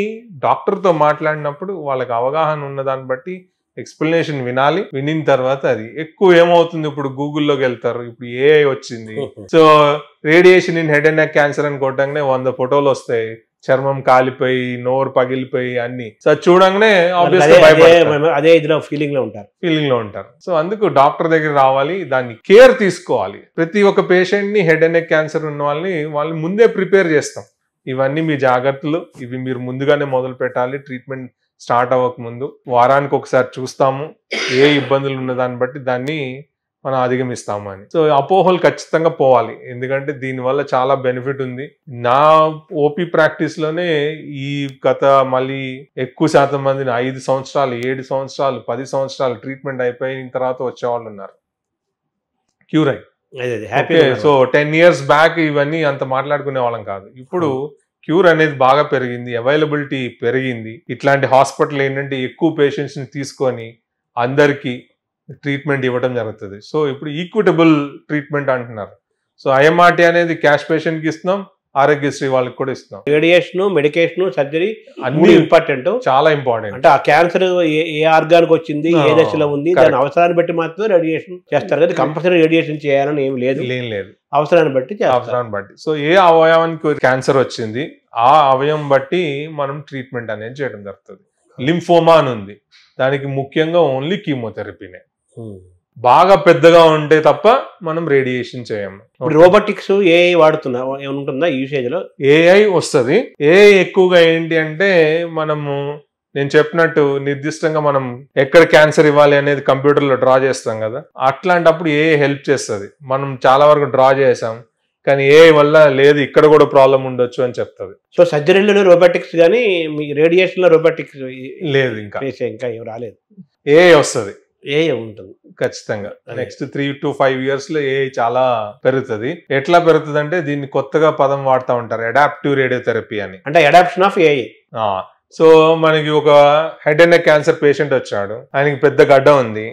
డాక్టర్ తో మాట్లాడినప్పుడు వాళ్ళకి అవగాహన ఉన్న దాన్ని బట్టి ఎక్స్ప్లెనేషన్ వినాలి. వినిన తర్వాత అది ఎక్కువ ఏమవుతుంది, ఇప్పుడు గూగుల్లోకి వెళ్తారు, ఇప్పుడు ఏఐ వచ్చింది. So radiation in head and neck cancer అని కొట్టగానే 100 ఫోటోలు వస్తాయి, చర్మం కాలిపోయి నోరు పగిలిపోయి అన్ని. సో చూడంగానే అదే ఫీలింగ్ లో ఉంటారు. సో అందుకు డాక్టర్ దగ్గర రావాలి, దాన్ని కేర్ తీసుకోవాలి. ప్రతి ఒక్క పేషెంట్ ని హెడ్ అండ్ నెక్ క్యాన్సర్ ఉన్న వాళ్ళని ముందే ప్రిపేర్ చేస్తాం. ఇవన్నీ మీ జాగ్రత్తలు, ఇవి మీరు ముందుగానే మొదలు పెట్టాలి. ట్రీట్మెంట్ స్టార్ట్ అవ్వక ముందు వారానికి ఒకసారి చూస్తాము, ఏ ఇబ్బందులు ఉన్న దాన్ని బట్టి దాన్ని మనం అధిగమిస్తాము అని. సో అపోహలు ఖచ్చితంగా పోవాలి, ఎందుకంటే దీనివల్ల చాలా బెనిఫిట్ ఉంది. నా ఓపీ ప్రాక్టీస్ లోనే ఈ మళ్ళీ ఎక్కువ శాతం మందిని 5 సంవత్సరాలు 7 సంవత్సరాలు 10 సంవత్సరాలు ట్రీట్మెంట్ అయిపోయిన తర్వాత వచ్చేవాళ్ళు ఉన్నారు, క్యూర్ అయ్యి. సో 10 years బ్యాక్ ఇవన్నీ అంత మాట్లాడుకునే వాళ్ళం కాదు. ఇప్పుడు క్యూర్ అనేది బాగా పెరిగింది, అవైలబిలిటీ పెరిగింది. ఇట్లాంటి హాస్పిటల్ ఏంటంటే ఎక్కువ పేషెంట్స్ ని తీసుకొని అందరికి ట్రీట్మెంట్ ఇవ్వడం జరుగుతుంది. సో ఇప్పుడు ఈక్విటబుల్ ట్రీట్మెంట్ అంటున్నారు. సో ఐఎంఆర్టీ అనేది క్యాష్ పేషెంట్ కి ఇస్తున్నాం, ఆరోగ్యశ్రీ వాళ్ళకి కూడా ఇస్తున్నాం. రేడియేషన్, మెడికేషన్, సర్జరీ అన్ని ఇంపార్టెంట్, చాలా ఇంపార్టెంట్. అంటే ఆ క్యాన్సర్ ఏ ఆర్గానికి వచ్చింది, ఏ దశలో ఉంది, దాని అవసరాన్ని బట్టి మాత్రం రేడియేషన్ చేస్తారు కదా. కంపల్సరీ రేడియేషన్ చేయాలని ఏం లేదు, అవసరాన్ని బట్టి. సో ఏ అవయవానికి క్యాన్సర్ వచ్చింది ఆ అవయవం బట్టి మనం ట్రీట్మెంట్ అనేది చేయడం జరుగుతుంది. లింఫోమా అని ఉంది, దానికి ముఖ్యంగా ఓన్లీ కీమోథెరపీనే. బాగా పెద్దగా ఉంటే తప్ప మనం రేడియేషన్ చేయము. రోబోటిక్స్ ఏఐ వాడుతున్నా ఉంటుందా యూసేజ్ లో? ఏఐ వస్తుంది. ఏఐ ఎక్కువగా ఏంటి అంటే నేను చెప్పినట్టు నిర్దిష్టంగా మనం ఎక్కడ క్యాన్సర్ ఇవ్వాలి అనేది కంప్యూటర్ లో డ్రా చేస్తాం కదా, అట్లాంటప్పుడు ఏఐ హెల్ప్ చేస్తుంది. మనం చాలా వరకు డ్రా చేసాం, కానీ ఏఐ వల్ల లేదు ఇక్కడ కూడా ప్రాబ్లం ఉండొచ్చు అని చెప్తుంది. సో సర్జరీలోనే రోబోటిక్స్ కానీ మీ రేడియేషన్ లో రోబోటిక్స్ లేదు, ఇంకా ఇంకా ఏం రాలేదు. ఏఐ వస్తుంది, ఏఐ ఉంటుంది ఖచ్చితంగా. నెక్స్ట్ 3 to 5 years లో ఏఐ చాలా పెరుగుతుంది. ఎట్లా పెరుగుతుంది అంటే దీన్ని కొత్తగా పదం వాడుతూ ఉంటారు, అడాప్టివ్ రేడియోథెరపీ అని. అంటే అడాప్షన్ ఆఫ్ ఏఐ. సో మనకి ఒక head and neck cancer patient వచ్చాడు, ఆయనకి పెద్ద గడ్డ ఉంది,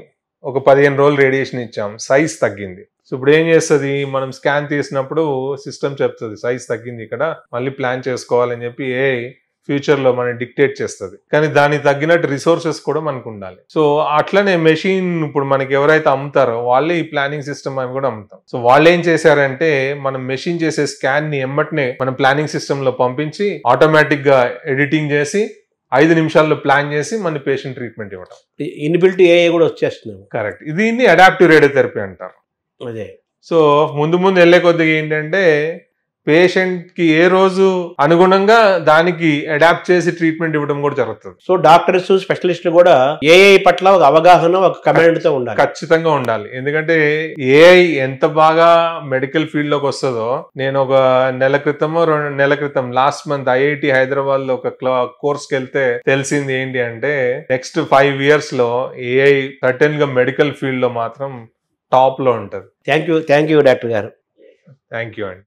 ఒక 15 రోజులు రేడియేషన్ ఇచ్చాం, సైజ్ తగ్గింది. సో ఇప్పుడు ఏం చేస్తుంది, మనం స్కాన్ తీసినప్పుడు సిస్టమ్ చెప్తుంది సైజ్ తగ్గింది, ఇక్కడ మళ్ళీ ప్లాన్ చేసుకోవాలని చెప్పి ఏఐ ఫ్యూచర్ లో మనం డిక్టేట్ చేస్తుంది. కానీ దానికి తగ్గినట్టు రిసోర్సెస్ కూడా మనకు ఉండాలి. సో అట్లనే మెషిన్ ఇప్పుడు మనకి ఎవరైతే అమ్ముతారో వాళ్ళే ఈ ప్లానింగ్ సిస్టమ్ అని కూడా అమ్ముతాం. సో వాళ్ళు ఏం చేశారంటే మనం మెషిన్ చేసే స్కాన్ ని ఎమ్మటనే మనం ప్లానింగ్ సిస్టమ్ లో పంపించి ఆటోమేటిక్ గా ఎడిటింగ్ చేసి 5 నిమిషాల్లో ప్లాన్ చేసి మన పేషెంట్ ట్రీట్మెంట్ ఇవ్వడం. ఇన్బిల్ట్ ఏఐ కూడా వచ్చేస్తుంది. కరెక్ట్, దీన్ని అడాప్టివ్ రేడియోథెరపీ అంటారు. అదే. సో ముందు వెళ్లే కొద్దిగా ఏంటంటే పేషెంట్ కి ఏ రోజు అనుగుణంగా దానికి అడాప్ట్ చేసి ట్రీట్మెంట్ ఇవ్వడం కూడా జరుగుతుంది. సో డాక్టర్స్ స్పెషలిస్టులు కూడా ఏఐ పట్ల ఒక అవగాహన, ఒక కమాండ్ తో ఉండాలి. ఖచ్చితంగా ఉండాలి. ఎందుకంటే ఏఐ ఎంత బాగా మెడికల్ ఫీల్డ్ లోకి వస్తుందో, నేను ఒక నెల క్రితమో 2 నెలల క్రితం లాస్ట్ మంత్ ఐఐటి హైదరాబాద్ లో ఒక కోర్స్ కి వెళ్తే తెలిసింది ఏంటి అంటే నెక్స్ట్ 5 years లో ఏఐ సర్టెన్ గా మెడికల్ ఫీల్డ్ లో మాత్రం టాప్ లో ఉంటది. థ్యాంక్ యూ డాక్టర్ గారు. థ్యాంక్ యూ అండి.